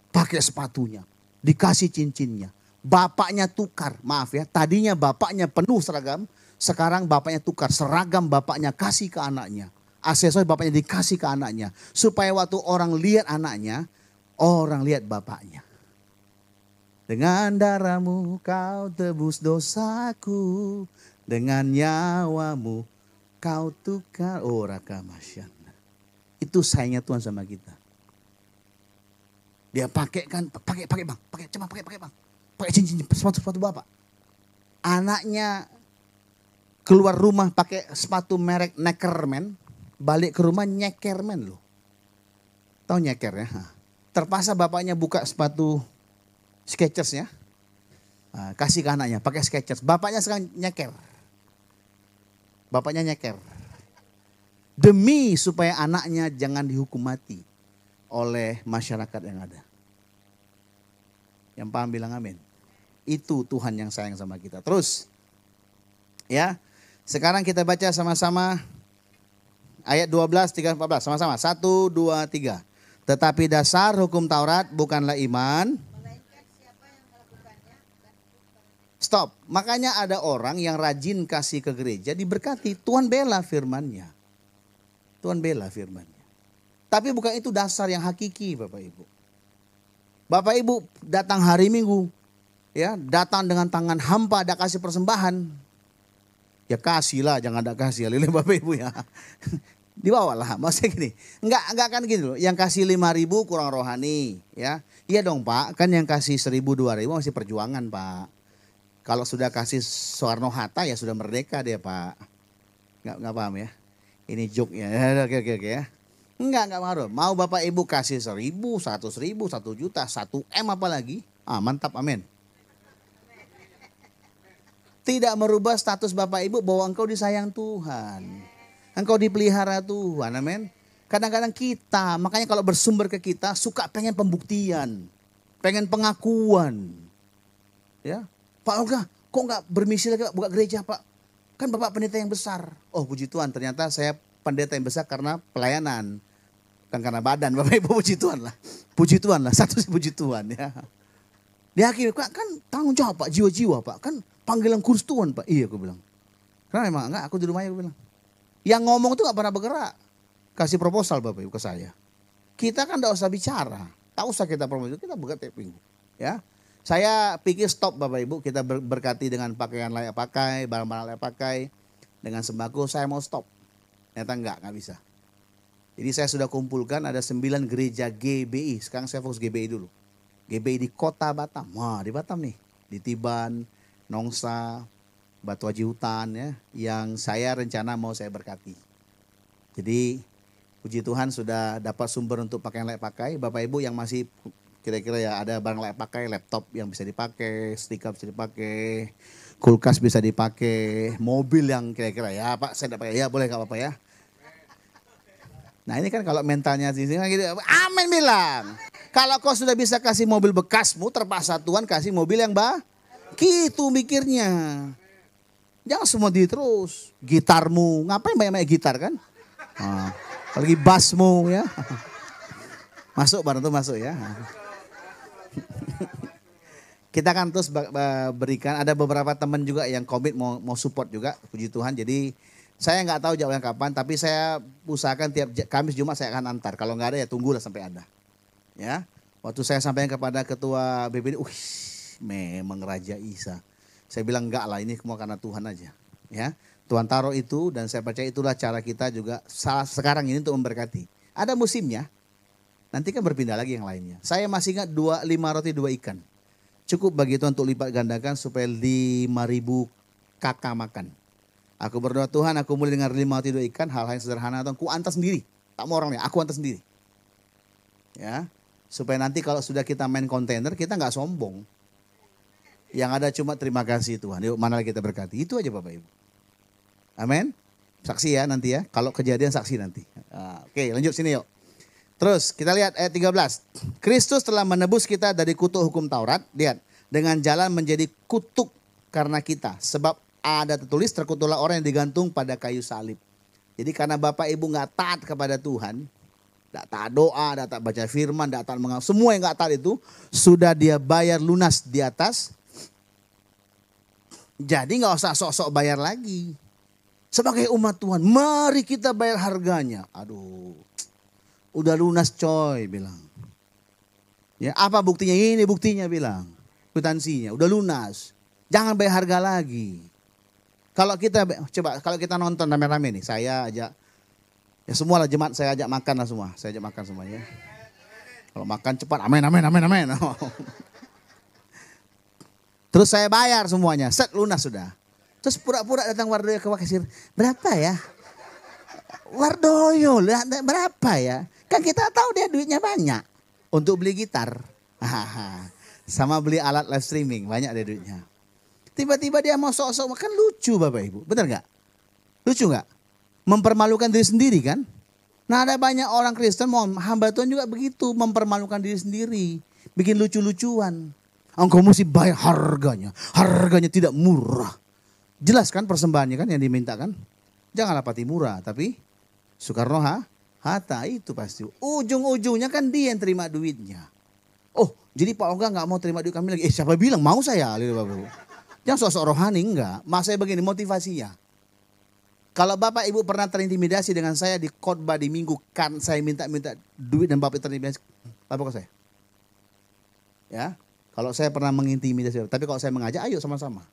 Pakai sepatunya, dikasih cincinnya. Bapaknya tukar, maaf ya, tadinya bapaknya penuh seragam, sekarang bapaknya tukar, seragam bapaknya kasih ke anaknya. Aksesoris bapaknya dikasih ke anaknya. Supaya waktu orang lihat anaknya, orang lihat bapaknya. Dengan darahmu kau tebus dosaku, dengan nyawamu kau tukar. Oh rakamasyan. Itu sayangnya Tuhan sama kita. Dia pakai kan, pakai bang, pakai bang. Pakai cincin, sepatu bapak. Anaknya keluar rumah pakai sepatu merek Neckerman, balik ke rumah Nyekerman loh. Tahu nyeker ya? Terpaksa bapaknya buka sepatu Skechers ya. Kasih ke anaknya, pakai Skechers. Bapaknya sekarang nyeker. Bapaknya nyeker. Demi supaya anaknya jangan dihukum mati oleh masyarakat yang ada. Yang paham bilang amin. Itu Tuhan yang sayang sama kita. Terus ya, sekarang kita baca sama-sama ayat 12, 13, 14. Sama-sama, 1, 2, 3. Tetapi dasar hukum Taurat bukanlah iman. Stop. Makanya ada orang yang rajin kasih ke gereja diberkati. Tuhan bela firman-Nya. Tuhan bela firman-Nya. Tapi bukan itu dasar yang hakiki Bapak Ibu. Bapak Ibu datang hari Minggu, ya datang dengan tangan hampa ada kasih persembahan. Ya kasihlah, jangan ada kasih lilin Bapak Ibu ya. Dibawalah, maksudnya gini. Enggak kan gini loh, yang kasih 5.000 kurang rohani ya. Iya dong Pak, kan yang kasih 1.000, 2.000 masih perjuangan Pak. Kalau sudah kasih Soekarno-Hatta ya sudah merdeka dia Pak. Enggak paham ya. Ini joke ya, oke ya. Enggak ngaruh. Mau Bapak Ibu kasih 1.000, 100.000, 1 juta, 1 M apalagi. Mantap, amin. Tidak merubah status Bapak Ibu bahwa engkau disayang Tuhan. Engkau dipelihara Tuhan, amin. Kadang-kadang kita, makanya kalau bersumber ke kita suka pengen pembuktian. Pengen pengakuan. Ya, Pak Olga, kok enggak bermisi lagi buka gereja Pak? Kan Bapak pendeta yang besar. Oh puji Tuhan, ternyata saya pendeta yang besar karena pelayanan. Bukan karena badan, Bapak Ibu puji Tuhan lah. Puji Tuhan lah, satu sih puji Tuhan ya. Dihakimi, kan tanggung jawab Pak, jiwa-jiwa Pak. Kan panggilan kurs Tuhan Pak. Iya aku bilang. Karena memang enggak, aku di rumahnya aku bilang. Yang ngomong itu gak pernah bergerak. Kasih proposal Bapak Ibu ke saya. Kita kan gak usah bicara. Tak usah kita promosi, kita buka tiap minggu. Ya. Saya pikir stop Bapak Ibu, kita berkati dengan pakaian layak pakai, barang-barang layak pakai. Dengan sembako saya mau stop. Ternyata enggak bisa. Jadi saya sudah kumpulkan ada 9 gereja GBI. Sekarang saya fokus GBI dulu. GBI di kota Batam. Wah di Batam nih. Di Tiban, Nongsa, Batu Haji Hutan ya. Yang saya rencana mau saya berkati. Jadi puji Tuhan sudah dapat sumber untuk pakaian layak pakai. Bapak Ibu yang masih kira-kira ya ada barang layak pakai. Laptop yang bisa dipakai, stiker bisa dipakai. Kulkas bisa dipakai. Mobil yang kira-kira ya Pak saya dapat ya boleh gak apa-apa ya. Nah ini kan kalau mentalnya di sini gitu, amin bilang. Kalau kau sudah bisa kasih mobil bekasmu, terpaksa Tuhan kasih mobil yang gitu mikirnya. Jangan semua di terus. Gitarmu, ngapain banyak-banyak gitar kan? Apalagi bassmu ya. Masuk barang itu masuk ya. Kita kan terus berikan, ada beberapa teman juga yang komit mau support juga, puji Tuhan. Jadi saya nggak tahu jawabnya kapan, tapi saya usahakan tiap Kamis Jumat saya akan antar. Kalau nggak ada ya tunggulah sampai ada. Ya, waktu saya sampaikan kepada ketua BPD, memang Raja Isa. Saya bilang enggak lah, ini semua karena Tuhan aja. Ya, Tuhan taruh itu dan saya percaya itulah cara kita juga sekarang ini untuk memberkati. Ada musimnya, nanti kan berpindah lagi yang lainnya. Saya masih ingat 5 roti 2 ikan. Cukup bagi Tuhan untuk lipat gandakan supaya 5.000 kakak makan. Aku berdoa Tuhan, aku mulai dengan 5 roti 2 ikan, hal-hal yang sederhana Tuhan, aku antar sendiri. Tak mau orang lain, aku antar sendiri. Ya, supaya nanti kalau sudah kita main kontainer, kita nggak sombong. Yang ada cuma terima kasih Tuhan. Yuk mana lagi kita berkati. Itu aja Bapak Ibu. Amin. Saksi ya nanti ya. Kalau kejadian saksi nanti. Oke, lanjut sini yuk. Terus kita lihat ayat 13. Kristus telah menebus kita dari kutuk hukum Taurat. Lihat. Dengan jalan menjadi kutuk karena kita. Sebab ada tertulis terkutuklah orang yang digantung pada kayu salib. Jadi karena Bapak Ibu nggak taat kepada Tuhan. Nggak taat doa, nggak taat baca firman, nggak taat mengaku. Semua yang nggak taat itu sudah dia bayar lunas di atas. Jadi nggak usah sok-sok bayar lagi. Sebagai umat Tuhan, mari kita bayar harganya. Aduh, udah lunas coy bilang. Ya, apa buktinya? Ini buktinya bilang. Kwitansinya, udah lunas. Jangan bayar harga lagi. Kalau kita, coba kalau kita nonton rame-rame nih, saya ajak, ya semua lah jemaat saya ajak makan lah semua. Saya ajak makan semuanya. Kalau makan cepat, amin, amin, amin, amin. Terus saya bayar semuanya, set lunas sudah. Terus pura-pura datang Wardoyo ke kasir. Berapa ya? Wardoyo, berapa ya? Kan kita tahu dia duitnya banyak. Untuk beli gitar. Sama beli alat live streaming. Banyak dia duitnya. Tiba-tiba dia mau sok-sok. Kan lucu Bapak Ibu. Benar gak? Lucu gak? Mempermalukan diri sendiri kan? Nah ada banyak orang Kristen, hamba Tuhan juga begitu. Mempermalukan diri sendiri. Bikin lucu-lucuan. Engkau mesti bayar harganya. Harganya tidak murah. Jelas kan persembahannya kan yang diminta kan. Janganlah pati murah tapi Soekarno Hatta itu pasti. Ujung-ujungnya kan dia yang terima duitnya. Oh jadi Pak Oga gak mau terima duit kami lagi. Siapa bilang mau saya. Jangan sosok rohani enggak. Mas saya begini motivasinya. Kalau Bapak Ibu pernah terintimidasi dengan saya di khotbah di minggu kan saya minta duit dan Bapak terintimidasi. Lapor ke saya. Ya. Kalau saya pernah mengintimidasi. Tapi kalau saya mengajak ayo sama-sama.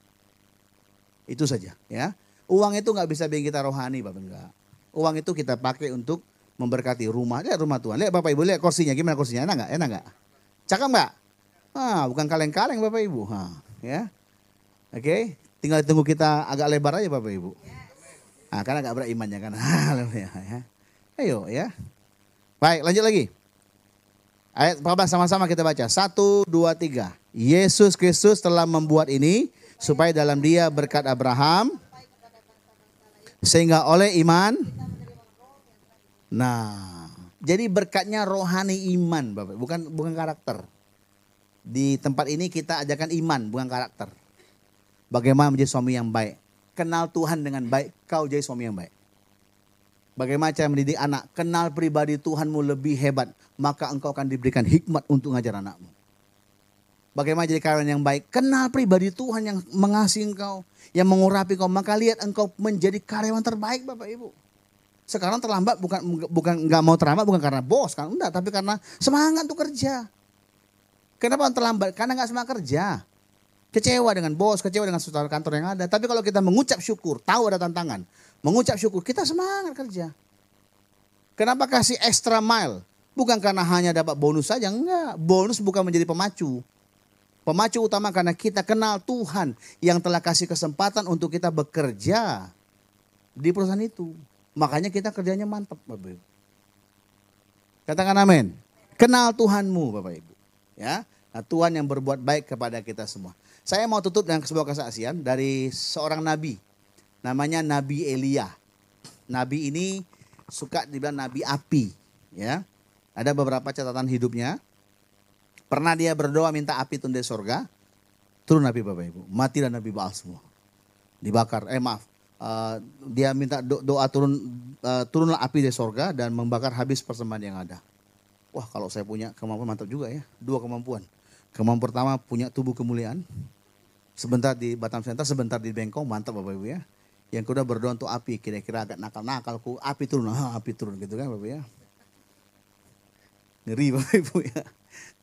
Itu saja ya. Uang itu nggak bisa bikin kita rohani Bapak enggak. Uang itu kita pakai untuk memberkati rumah. Lihat rumah Tuhan. Lihat Bapak Ibu lihat kursinya. Gimana kursinya? Enak nggak? Enak nggak? Cakep nggak? Bukan kaleng-kaleng Bapak Ibu. Ya. Oke. Tinggal tunggu kita agak lebar aja Bapak Ibu. Karena agak berat imannya kan. Ya. Ayo ya. Baik lanjut lagi. Ayat 14 sama-sama kita baca. 1, 2, 3. Yesus Kristus telah membuat ini. Supaya dalam dia berkat Abraham. Sehingga oleh iman. Nah. Jadi berkatnya rohani iman Bapak. Bukan karakter. Di tempat ini kita ajarkan iman bukan karakter. Bagaimana menjadi suami yang baik. Kenal Tuhan dengan baik. Kau jadi suami yang baik. Bagaimana cara mendidik anak. Kenal pribadi Tuhanmu lebih hebat. Maka engkau akan diberikan hikmat untuk mengajar anakmu. Bagaimana jadi karyawan yang baik? Kenal pribadi Tuhan yang mengasihi engkau. Yang mengurapi engkau. Maka lihat engkau menjadi karyawan terbaik Bapak Ibu. Sekarang terlambat bukan nggak mau terlambat bukan karena bos. Kan? Enggak, tapi karena semangat untuk kerja. Kenapa terlambat? Karena nggak semangat kerja. Kecewa dengan bos, kecewa dengan saudara kantor yang ada. Tapi kalau kita mengucap syukur, tahu ada tantangan. Mengucap syukur, kita semangat kerja. Kenapa kasih extra mile? Bukan karena hanya dapat bonus saja. Enggak, bonus bukan menjadi pemacu. Pemacu utama karena kita kenal Tuhan yang telah kasih kesempatan untuk kita bekerja di perusahaan itu. Makanya kita kerjanya mantap Bapak Ibu. Katakan amin. Kenal Tuhanmu Bapak Ibu. Ya, nah, Tuhan yang berbuat baik kepada kita semua. Saya mau tutup dengan sebuah kesaksian dari seorang nabi. Namanya Nabi Elia. Nabi ini suka dibilang nabi api. Ya, ada beberapa catatan hidupnya. Pernah dia berdoa minta api turun dari sorga. Turun api Bapak Ibu. Matilah Nabi Baal semua. Dibakar. Dia minta doa turunlah api dari sorga dan membakar habis persembahan yang ada. Wah kalau saya punya kemampuan mantap juga ya. 2 kemampuan. Kemampuan pertama punya tubuh kemuliaan. Sebentar di Batam Center, sebentar di Bengkong. Mantap Bapak Ibu ya. Yang kedua berdoa untuk api. Kira-kira agak nakal-nakal. Api turun. Api turun gitu kan Bapak ya. Ngeri Bapak Ibu ya.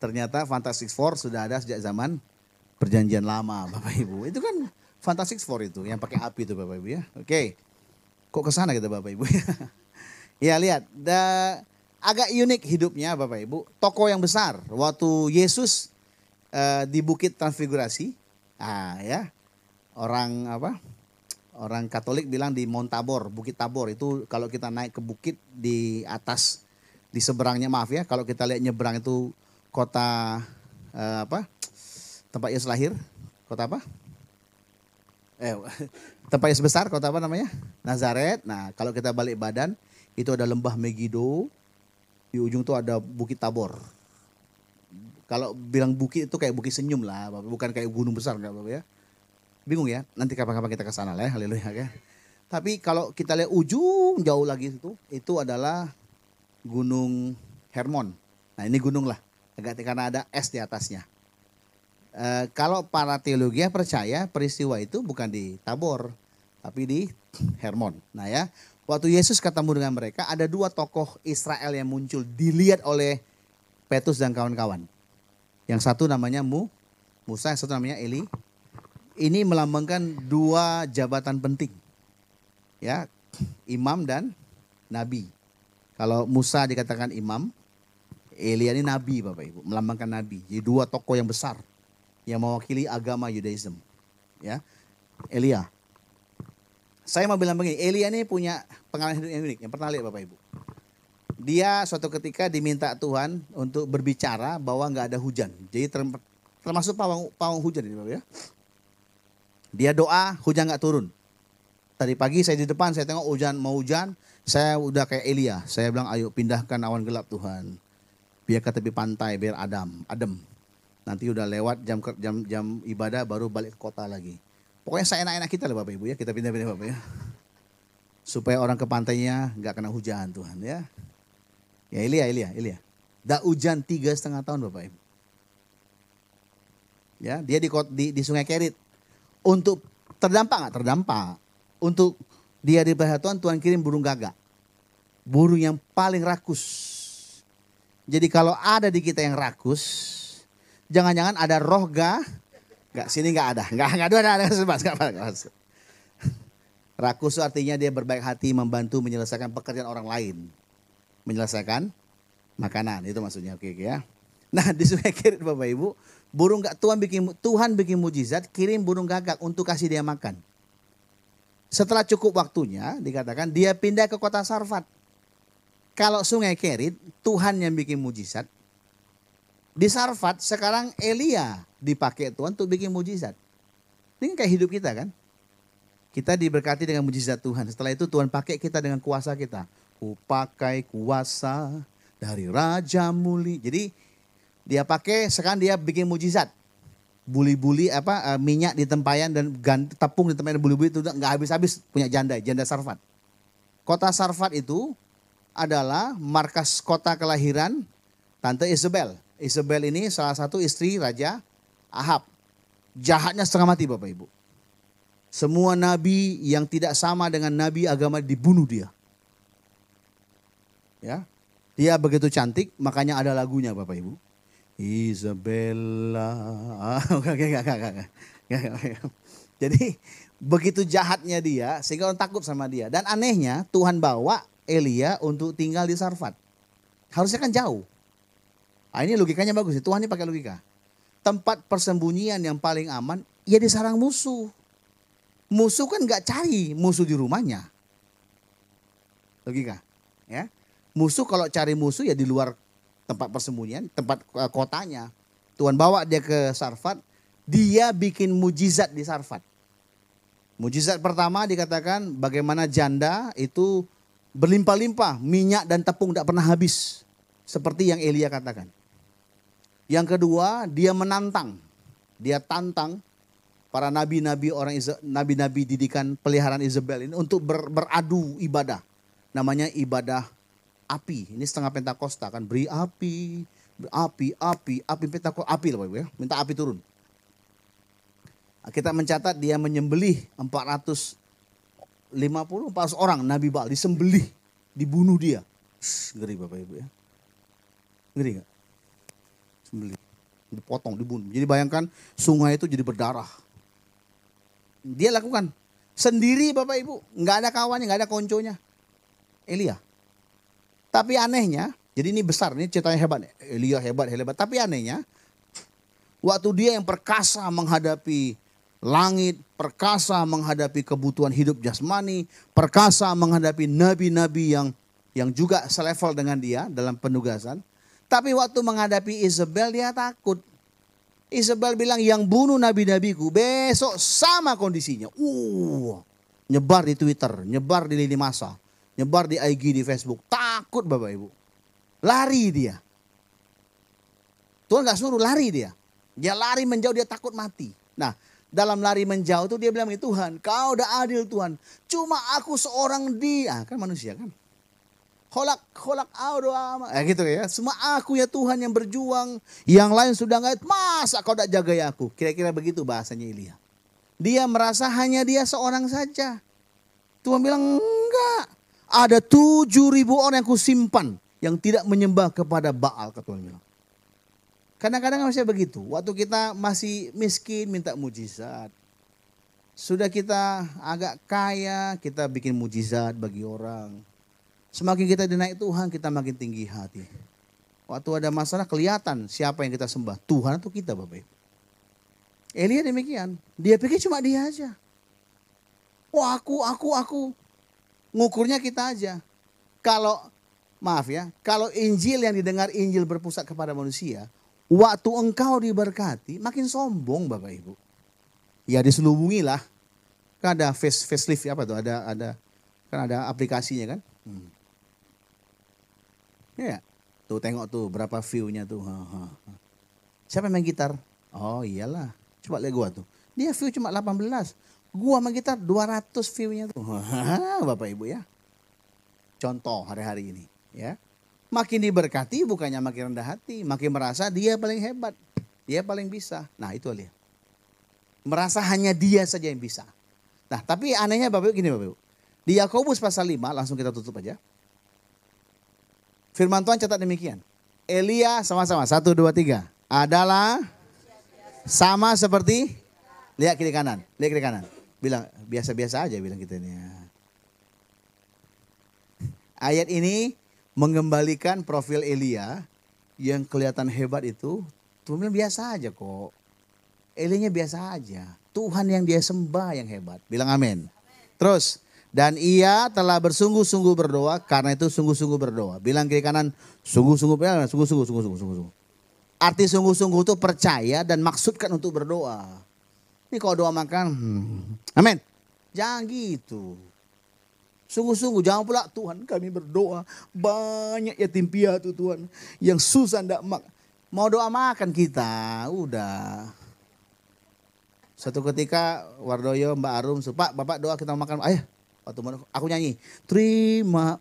Ternyata Fantastic Four sudah ada sejak zaman perjanjian lama Bapak Ibu. Itu kan Fantastic Four itu yang pakai api itu Bapak Ibu ya. Oke. Kok kesana kita Bapak Ibu ya. Ya lihat. Agak unik hidupnya Bapak Ibu. Tokoh yang besar. Waktu Yesus di Bukit Transfigurasi. Ya. Orang Katolik bilang di Mount Tabor. Bukit Tabor itu kalau kita naik ke bukit di atas. Di seberangnya maaf ya, kalau kita lihat nyeberang itu kota tempat Yesus lahir, kota apa? Eh, tempat yang sebesar, kota apa namanya? Nazaret. Nah, kalau kita balik badan, itu ada lembah Megido. Di ujung tuh ada Bukit Tabor. Kalau bilang bukit itu kayak bukit senyum lah, Bapak. Bukan kayak gunung besar enggak Bapak ya. Bingung ya? Nanti kapan-kapan kita ke sana lah ya, haleluya ya. Tapi kalau kita lihat ujung jauh lagi itu adalah Gunung Hermon. Nah, ini gunung lah, agak karena ada es di atasnya. Kalau para teologi percaya peristiwa itu bukan di Tabor, tapi di Hermon. Nah ya, waktu Yesus ketemu dengan mereka, ada dua tokoh Israel yang muncul, dilihat oleh Petrus dan kawan-kawan. Yang satu namanya Musa, yang satu namanya Eli. Ini melambangkan dua jabatan penting, ya, imam dan nabi. Kalau Musa dikatakan imam, Elia ini nabi, Bapak Ibu, melambangkan nabi. Jadi dua tokoh yang besar yang mewakili agama Yudaism, ya. Elia. Saya mau bilang begini, Elia ini punya pengalaman hidup yang unik. Yang pernah lihat Bapak Ibu. Dia suatu ketika diminta Tuhan untuk berbicara bahwa nggak ada hujan. Jadi termasuk pawang hujan ini Bapak ya. Dia doa, hujan nggak turun. Tadi pagi saya di depan, saya tengok mau hujan. Saya udah kayak Elia. Saya bilang, ayo pindahkan awan gelap Tuhan. Biar ke tepi pantai, biar adem. Nanti udah lewat jam ibadah, baru balik ke kota lagi. Pokoknya saya enak-enak kita lah Bapak Ibu ya. Kita pindah-pindah Bapak ya. Supaya orang ke pantainya nggak kena hujan Tuhan ya. Ya Elia. Dah hujan 3,5 tahun Bapak Ibu. Ya, dia di Sungai Kerit. Untuk terdampak nggak? Terdampak. Untuk dia dipelihara Tuhan kirim burung gagak. Burung yang paling rakus. Jadi kalau ada di kita yang rakus, jangan-jangan ada roh gak sini nggak ada. Nggak ada sebab. Rakus artinya dia berbaik hati membantu menyelesaikan pekerjaan orang lain. Menyelesaikan makanan, itu maksudnya. Oke ya. Nah di Sungai Kerit Bapak Ibu, Tuhan bikin mujizat, kirim burung gagak untuk kasih dia makan. Setelah cukup waktunya dikatakan dia pindah ke kota Sarfat. Kalau Sungai Kerit Tuhan yang bikin mujizat. Di Sarfat sekarang Elia dipakai Tuhan untuk bikin mujizat. Ini kayak hidup kita kan. Kita diberkati dengan mujizat Tuhan. Setelah itu Tuhan pakai kita dengan kuasa kita. Kupakai kuasa dari Raja Muli. Jadi dia pakai, sekarang dia bikin mujizat. Buli-buli minyak di tempayan dan tepung di tempayan buli-buli itu nggak habis-habis punya janda Sarfat. Kota Sarfat itu adalah markas kota kelahiran Tante Isabel. Isabel ini salah satu istri Raja Ahab. Jahatnya setengah mati Bapak Ibu. Semua nabi yang tidak sama dengan nabi agama dibunuh dia. Ya, dia begitu cantik, makanya ada lagunya Bapak Ibu. Isabella. Jadi begitu jahatnya dia, sehingga orang takut sama dia. Dan anehnya Tuhan bawa Elia untuk tinggal di Sarfat. Harusnya kan jauh. Nah, ini logikanya bagus. Tuhan ini pakai logika. Tempat persembunyian yang paling aman, ya disarang musuh. Musuh kan gak cari musuh di rumahnya. Logika. Ya. Musuh kalau cari musuh ya di luar tempat persembunyian, tempat kotanya. Tuhan bawa dia ke Sarfat, dia bikin mujizat di Sarfat. Mujizat pertama dikatakan bagaimana janda itu berlimpah-limpah, minyak dan tepung tidak pernah habis. Seperti yang Elia katakan. Yang kedua, dia menantang. Dia tantang para nabi-nabi nabi-nabi didikan peliharaan Isabel ini untuk beradu ibadah. Namanya ibadah api. Ini setengah Pentakosta kan, beri api Pentakosta, api lah Bapak Ibu ya. Minta api turun. Kita mencatat dia menyembelih 400 orang Nabi Baal, disembelih, dibunuh dia. Ngeri Bapak Ibu ya. Ngeri gak? Sembelih, dipotong, dibunuh. Jadi bayangkan sungai itu jadi berdarah. Dia lakukan sendiri Bapak Ibu. Nggak ada kawannya, nggak ada konconya. Elia. Tapi anehnya, jadi ini besar, ini ceritanya hebat. Elia hebat. Tapi anehnya, waktu dia yang perkasa menghadapi langit, perkasa menghadapi kebutuhan hidup jasmani, perkasa menghadapi nabi-nabi yang juga selevel dengan dia dalam penugasan. Tapi waktu menghadapi Isabel dia takut. Isabel bilang yang bunuh nabi-nabiku besok sama kondisinya. Nyebar di Twitter, nyebar di lini masa, nyebar di IG, di Facebook. Takut Bapak Ibu. Lari dia. Tuhan gak suruh lari dia. Dia lari menjauh, dia takut mati. Nah, dalam lari menjauh itu dia bilang, Tuhan kau udah adil Tuhan. Cuma aku seorang dia. Kan manusia kan. Holak doa. Gitu ya. Semua aku ya Tuhan yang berjuang. Yang lain sudah gak, masa kau tak jaga ya aku. Kira-kira begitu bahasanya Elia. Dia merasa hanya dia seorang saja. Tuhan bilang enggak. Ada 7.000 orang yang kusimpan. Yang tidak menyembah kepada Baal. Kata Tuhan bilang. Kadang-kadang masih begitu. Waktu kita masih miskin minta mujizat. Sudah kita agak kaya kita bikin mujizat bagi orang. Semakin kita dinaik Tuhan kita makin tinggi hati. Waktu ada masalah kelihatan siapa yang kita sembah. Tuhan atau kita Bapak Ibu. Elia demikian. Dia pikir cuma dia aja. Wah aku. Ngukurnya kita aja. Kalau maaf ya. Kalau Injil yang didengar Injil berpusat kepada manusia. Waktu engkau diberkati makin sombong Bapak Ibu. Ya diselubungi lah. Kan ada facelift apa tuh? Kan ada aplikasinya kan? Ya. Tuh tengok tuh berapa view-nya tuh. Siapa yang main gitar? Oh iyalah. Coba lihat gua tuh. Dia view cuma 18. Gua main gitar 200 view-nya tuh. Bapak Ibu ya. Contoh hari-hari ini ya. Makin diberkati bukannya makin rendah hati. Makin merasa dia paling hebat. Dia paling bisa. Nah itu lihat. Merasa hanya dia saja yang bisa. Nah tapi anehnya Bapak Ibu gini Bapak Ibu. Di Yakobus pasal 5 langsung kita tutup aja. Firman Tuhan catat demikian. Elia sama-sama 1, 2, 3. Adalah sama seperti. Lihat kiri kanan. Lihat kiri kanan. Bilang biasa-biasa aja bilang kita ini. Ayat ini mengembalikan profil Elia yang kelihatan hebat itu. Tuhan bilang biasa aja kok. Elianya biasa aja. Tuhan yang dia sembah yang hebat. Bilang amin. Terus. Dan ia telah bersungguh-sungguh berdoa. Karena itu sungguh-sungguh berdoa. Bilang kiri kanan. Sungguh-sungguh. Arti sungguh-sungguh itu percaya dan maksudkan untuk berdoa. Ini kalau doa makan. Amin. Jangan gitu. Sungguh-sungguh jangan pula Tuhan kami berdoa. Banyak yatim piatu Tuhan. Yang susah ndak mau doa makan kita. Udah. Suatu ketika Wardoyo Mbak Arum. Pak Bapak doa kita makan. Ayah. Aku nyanyi. Terima.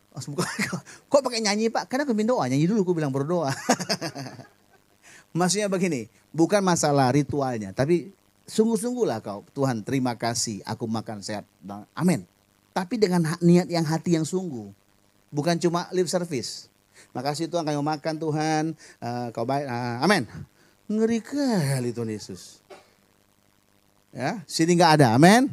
Kok pakai nyanyi Pak? Karena aku minta doa. Nyanyi dulu aku bilang berdoa. Maksudnya begini. Bukan masalah ritualnya. Tapi sungguh-sungguhlah kau. Tuhan terima kasih. Aku makan sehat. Amin. Tapi dengan niat yang hati yang sungguh. Bukan cuma lip service. Makasih Tuhan kami makan Tuhan. Kau baik. Amin. Ngeri kali Tuhan Yesus. Ya, sini gak ada. Amin.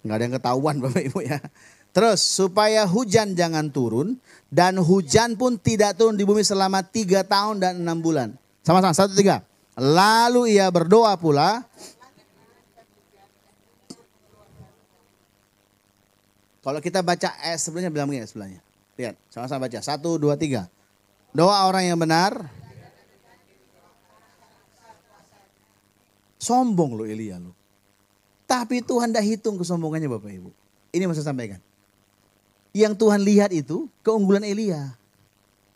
Gak ada yang ketahuan Bapak Ibu ya. Terus supaya hujan jangan turun. Dan hujan pun tidak turun di bumi selama 3 tahun dan 6 bulan. Sama-sama 1, 3. Lalu ia berdoa pula. Kalau kita baca ayat sebelumnya bilang begini sebelahnya. Lihat, sama-sama baca. 1, 2, 3. Doa orang yang benar. Sombong loh Elia loh. Tapi Tuhan dah hitung kesombongannya Bapak Ibu. Ini mau saya sampaikan. Yang Tuhan lihat itu keunggulan Elia.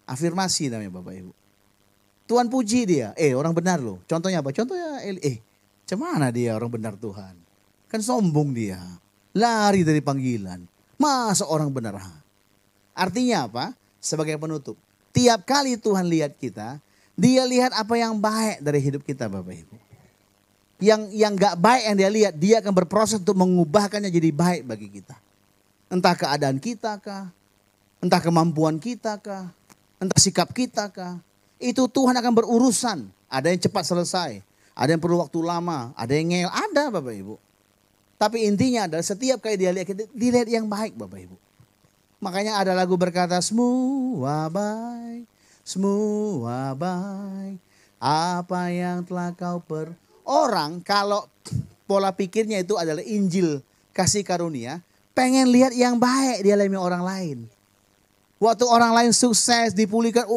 Afirmasi namanya Bapak Ibu. Tuhan puji dia. Orang benar loh. Contohnya apa? Contohnya Cemana dia orang benar Tuhan. Kan sombong dia. Lari dari panggilan. Masa orang benar? Artinya apa? Sebagai penutup. Tiap kali Tuhan lihat kita, dia lihat apa yang baik dari hidup kita Bapak Ibu. Yang gak baik yang dia lihat, dia akan berproses untuk mengubahkannya jadi baik bagi kita. Entah keadaan kita kah, entah kemampuan kita kah, entah sikap kita kah. Itu Tuhan akan berurusan. Ada yang cepat selesai, ada yang perlu waktu lama, ada yang ngeyel, ada Bapak Ibu. Tapi intinya adalah setiap kali dia lihat kita, dilihat yang baik Bapak Ibu. Makanya ada lagu berkata semua baik, apa yang telah kau Orang kalau pola pikirnya itu adalah Injil kasih karunia, pengen lihat yang baik dialami orang lain. Waktu orang lain sukses, dipulihkan,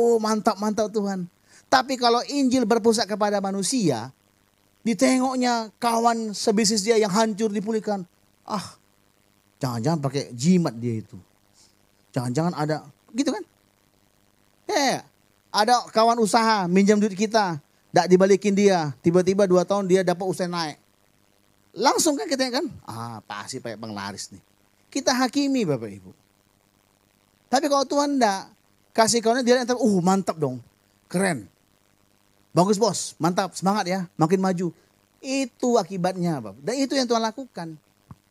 mantap Tuhan. Tapi kalau Injil berpusat kepada manusia, Ditengoknya kawan sebisnis dia yang hancur dipulihkan. Ah, jangan-jangan pakai jimat dia itu. Jangan-jangan ada, gitu kan? Ada kawan usaha minjam duit kita, tidak dibalikin dia. Tiba-tiba 2 tahun dia dapat usaha naik. Langsung kan kita kan, pasti pakai penglaris nih. Kita hakimi Bapak Ibu. Tapi kalau Tuhan enggak, kasih kawannya dia entar, mantap dong, keren. Bagus bos, mantap, semangat ya, makin maju. Itu akibatnya Bapak. Dan itu yang Tuhan lakukan.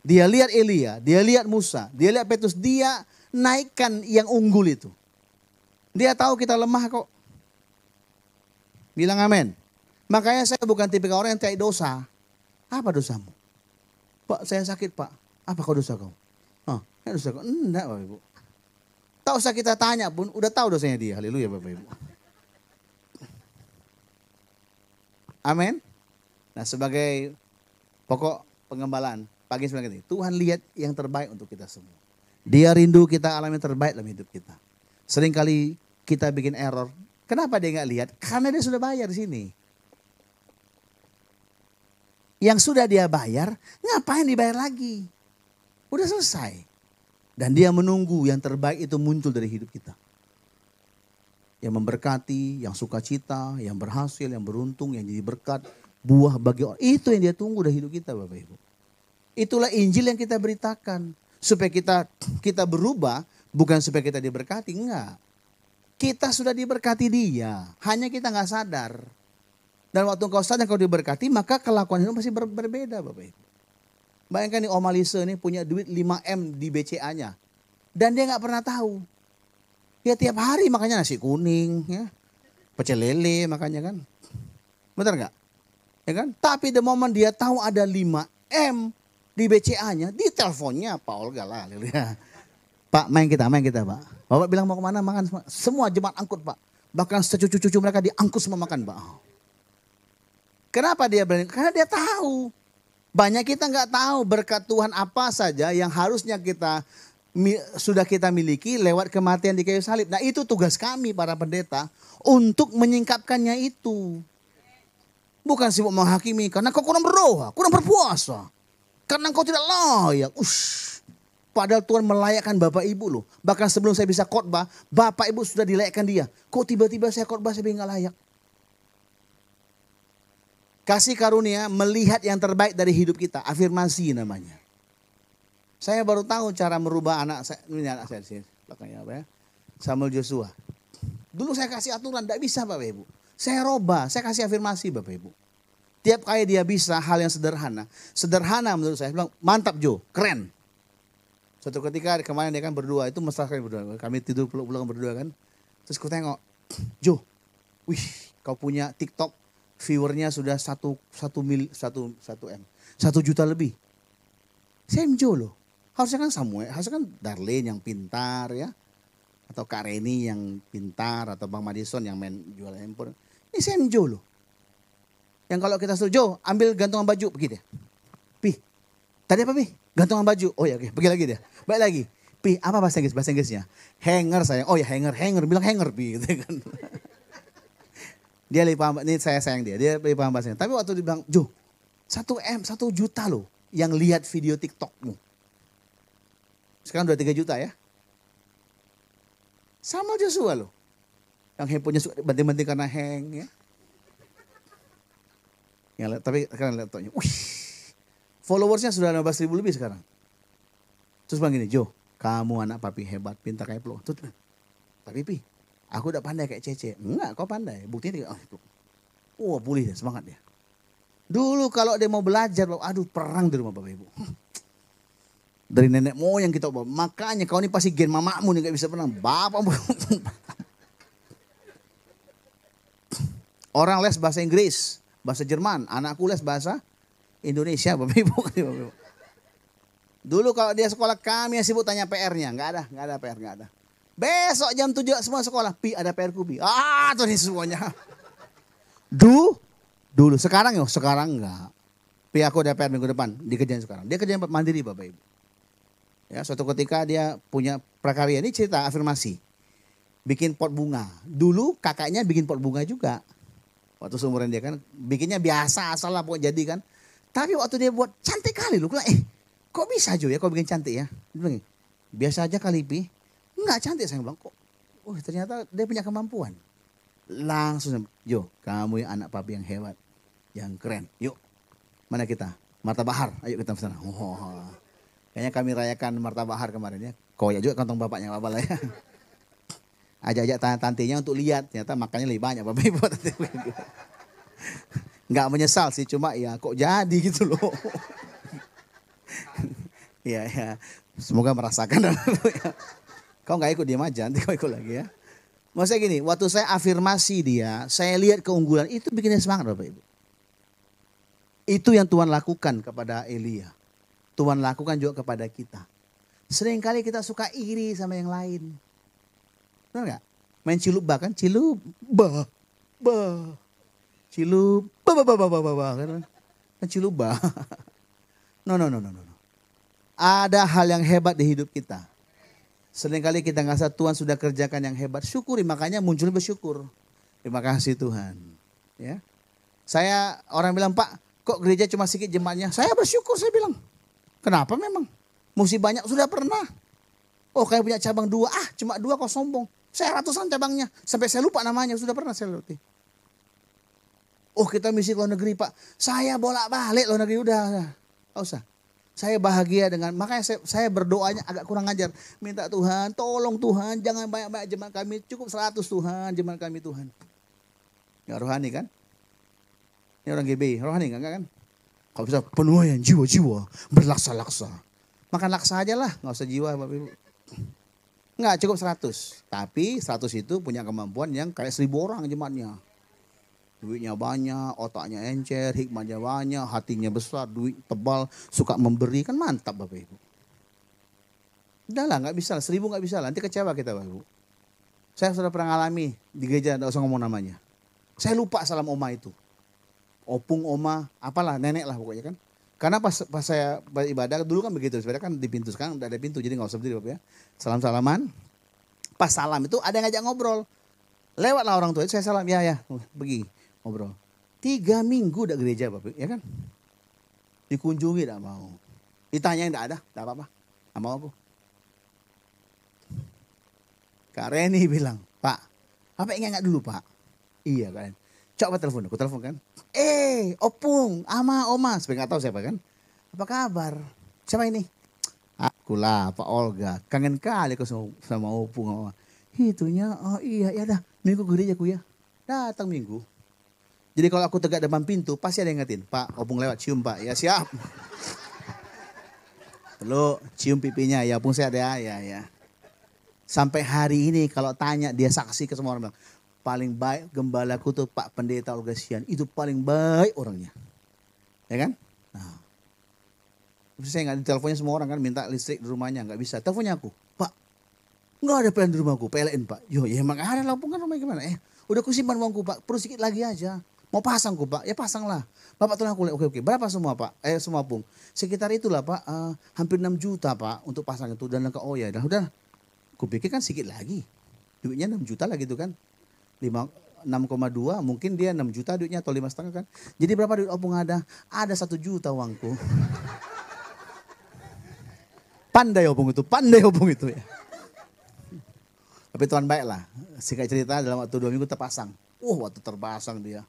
Dia lihat Elia, dia lihat Musa, dia lihat Petrus, dia naikkan yang unggul itu. Dia tahu kita lemah kok. Bilang amin. Makanya saya bukan tipikal orang yang cari dosa. Apa dosamu? Pak, saya sakit Pak. Apa kau dosa kau? Dosa kau? Enggak Bapak Ibu. Tak usah kita tanya pun, udah tahu dosanya dia. Haleluya Bapak Ibu. Amin. Nah sebagai pokok pengembalaan, pagi sebenarnya ini, Tuhan lihat yang terbaik untuk kita semua. Dia rindu kita alami yang terbaik dalam hidup kita. Seringkali kita bikin error. Kenapa dia nggak lihat? Karena dia sudah bayar di sini. Yang sudah dia bayar, ngapain dibayar lagi? Udah selesai. Dan dia menunggu yang terbaik itu muncul dari hidup kita. Yang memberkati, yang sukacita, yang berhasil, yang beruntung, yang jadi berkat, buah bagi orang. Itu yang dia tunggu dari hidup kita Bapak Ibu. Itulah Injil yang kita beritakan. Supaya kita berubah, bukan supaya kita diberkati, enggak. Kita sudah diberkati dia, hanya kita nggak sadar. Dan waktu kau sadar kau diberkati, maka kelakuan itu pasti berbeda Bapak Ibu. Bayangkan nih Om Alisa nih punya duit 5M di BCA-nya. Dan dia nggak pernah tahu. Ya tiap hari makanya nasi kuning, ya, pecel lele makanya kan. Benar nggak? Ya kan? Tapi the moment dia tahu ada 5M di BCA-nya, di teleponnya Pak Olga lah. Ya. Pak main kita Pak. Bapak bilang mau kemana makan semua jemaat angkut Pak. Bahkan secucu-cucu mereka diangkut semua makan Pak. Kenapa dia berani? Karena dia tahu. Banyak kita nggak tahu berkat Tuhan apa saja yang harusnya sudah kita miliki lewat kematian di kayu salib. Nah itu tugas kami para pendeta untuk menyingkapkannya itu. Bukan sibuk menghakimi karena kau kurang berdoa, kurang berpuasa. Karena kau tidak layak. Padahal Tuhan melayakkan Bapak Ibu loh. Bahkan sebelum saya bisa khotbah, Bapak Ibu sudah dilayakkan dia. Kok tiba-tiba saya khotbah saya nggak layak? Kasih karunia melihat yang terbaik dari hidup kita. Afirmasi namanya. Saya baru tahu cara merubah anak saya. Ini anak saya sih. Belakangnya apa ya? Samuel Joshua. Dulu saya kasih aturan, tidak bisa Bapak Ibu. Saya robah, saya kasih afirmasi Bapak Ibu. Tiap kali dia bisa hal yang sederhana. Sederhana menurut saya. Bilang, mantap Jo, keren. Suatu ketika kemarin dia kan berdua, itu mesra sekali berdua. Kami tidur pulang berdua kan. Terus aku tengok, Jo, wih kau punya TikTok. Viewernya sudah 1 juta lebih. Same Jo loh. Harusnya kan Samuel, harusnya kan Darlene yang pintar ya. Atau Kak Reni yang pintar. Atau Bang Madison yang main jual handphone. Ini same Jo loh. Yang kalau kita suruh Jo ambil gantungan baju, pergi dia. Pi, tadi apa Pi? Gantungan baju. Oh ya oke, pergi lagi dia. Baik lagi. Pi, apa bahasa Inggris? Bahasa Inggrisnya. Hanger sayang. Oh ya hanger. Bilang hanger Pi. Gitu kan. Dia lebih paham, ini saya sayang dia lebih paham bahasanya. Tapi waktu dia bilang, Jo, 1 juta loh yang lihat video TikTokmu. Sekarang udah 3 juta ya. Sama Joshua loh. Yang handphonenya suka banting-banting karena hang ya. Tapi sekarang lihat TikToknya. Wih, followersnya sudah 15.000 lebih sekarang. Terus bilang gini, Jo, kamu anak papi hebat, pintar kayak peluk. Tapi Pi, aku udah pandai kayak Cece. Enggak, kau pandai. Buktinya pulih deh, semangat dia. Dulu kalau dia mau belajar, aduh perang di rumah Bapak Ibu. Dari nenek moyang kita bawa. Makanya kau ini pasti gen mamamu nih gak bisa perang. Bapakmu. Orang les bahasa Inggris, bahasa Jerman. Anakku les bahasa Indonesia Bapak Ibu. Dulu kalau dia sekolah kami yang sibuk tanya PR-nya. Enggak ada PR, enggak ada. Besok jam 7 semua sekolah. Pi ada PR-ku Pi. Tuh nih semuanya. Dulu. Sekarang enggak. Pi aku ada PR minggu depan. Dikerjain sekarang. Dia kerjain mandiri Bapak Ibu. Ya suatu ketika dia punya prakarya. Ini cerita afirmasi. Bikin pot bunga. Dulu kakaknya bikin pot bunga juga. Waktu seumuran dia kan, bikinnya biasa asal lah pokoknya jadi kan. Tapi waktu dia buat cantik kali loh. Kok bisa Jo ya kau bikin cantik ya? Dia bilang, biasa aja kali Pi. Enggak cantik saya bilang kok. Oh ternyata dia punya kemampuan. Langsung, Jo kamu yang anak papi yang hebat. Yang keren. Yuk mana kita? Martabahar. Ayo kita kesana. Oh, kayaknya kami rayakan Martabahar kemarin ya. Koyak juga kantong bapaknya bapak lah ya. Ajak-ajak tante-tantenya untuk lihat. Ternyata makannya lebih banyak bapak ibu. Nggak menyesal sih, cuma ya kok jadi gitu loh. Ya, ya. Semoga merasakan. Kau nggak ikut diam aja, nanti kau ikut lagi ya. Maksudnya gini, waktu saya afirmasi dia, saya lihat keunggulan, itu bikinnya semangat Bapak Ibu. Itu yang Tuhan lakukan kepada Elia. Tuhan lakukan juga kepada kita. Seringkali kita suka iri sama yang lain. Benar nggak? Main cilup bah kan? Cilup bah, bah. Cilup bah, bah, bah, bah, bah, bah, bah. Kan cilup bah. No. Ada hal yang hebat di hidup kita. Seringkali kita ngerasa Tuhan sudah kerjakan yang hebat. Syukuri, makanya muncul bersyukur. Terima kasih Tuhan. Ya. Saya orang bilang, Pak kok gereja cuma sedikit jemaatnya? Saya bersyukur saya bilang. Kenapa memang? Mesti banyak sudah pernah. Oh kayak punya cabang 2. Cuma 2 kok sombong. Saya ratusan cabangnya. Sampai saya lupa namanya. Sudah pernah saya latih. Oh kita misi luar negeri Pak. Saya bolak-balik luar negeri udah. Gak usah. Saya bahagia dengan, makanya saya berdoanya agak kurang ajar. Minta Tuhan, tolong Tuhan, jangan banyak-banyak jemaat kami. Cukup 100 Tuhan, jemaat kami Tuhan. Ya rohani kan? Ini orang GB, rohani enggak kan? Kalau bisa penuaian jiwa-jiwa, berlaksa-laksa. Makan laksa aja lah, gak usah jiwa Bapak Ibu. Enggak, cukup 100. Tapi 100 itu punya kemampuan yang kayak 1000 orang jemaatnya. Duitnya banyak, otaknya encer, hikmahnya banyak, hatinya besar, duit tebal, suka memberi, kan mantap Bapak Ibu. Udah lah, gak bisa, 1000 gak bisa lah, nanti kecewa kita Bapak Ibu. Saya sudah pernah ngalami di gereja, gak usah ngomong namanya. Saya lupa salam oma itu. Opung, oma, apalah, nenek lah pokoknya kan. Karena pas saya ibadah, dulu kan begitu, sebenarnya kan di pintu, sekarang udah ada pintu, jadi gak usah berdiri Bapak ya. Salam-salaman, pas salam itu ada yang ngajak ngobrol. Lewatlah orang tua itu, saya salam, ya, pergi. Ngobrol. 3 minggu udah gereja Bapak, ya kan? Dikunjungi tidak mau. Ditanya tidak ada, tidak apa-apa. Tidak mau apa. Kak Reni bilang, Pak, apa ingat dulu Pak? Iya kan. Coba telepon, aku telepon kan. Opung, ama, oma. Sebenarnya nggak tahu siapa kan. Apa kabar? Siapa ini? Akulah Pak Olga. Kangen kali aku sama Opung. Oma. Itunya, oh iya, ya dah. Minggu gereja ku ya. Datang minggu. Jadi kalau aku tegak depan pintu, pasti ada yang ingetin. Pak, Opung lewat, cium Pak. Ya siap. Lalu cium pipinya, ya Opung sehat ya. Sampai hari ini kalau tanya, dia saksi ke semua orang. Bilang, paling baik gembalaku tuh Pak Pendeta Olga Sian. Itu paling baik orangnya. Ya kan? Nah. Saya nggak diteleponnya semua orang kan, minta listrik di rumahnya. Nggak bisa. Teleponnya aku, Pak, nggak ada PLN di rumahku, PLN Pak. Yo ya emang ada lah, Opung kan rumahnya gimana? Udah kusimpan uangku Pak, perlu sedikit lagi aja. Mau pasang ku Pak, ya pasang lah. Bapak tolong aku lihat, oke. Berapa semua Pak? Semua Pung. Sekitar itulah Pak, hampir 6 juta Pak untuk pasang itu. Dan oh ya udah. Kupikir kan sedikit lagi. Duitnya 6 juta lah gitu kan. 6,2 mungkin dia 6 juta duitnya atau 5,5 kan. Jadi berapa duit Opung ada? Ada 1 juta uangku. Pandai Opung itu ya. Tapi Tuhan baik lah. Singkat cerita dalam waktu 2 minggu terpasang. Waktu terpasang dia.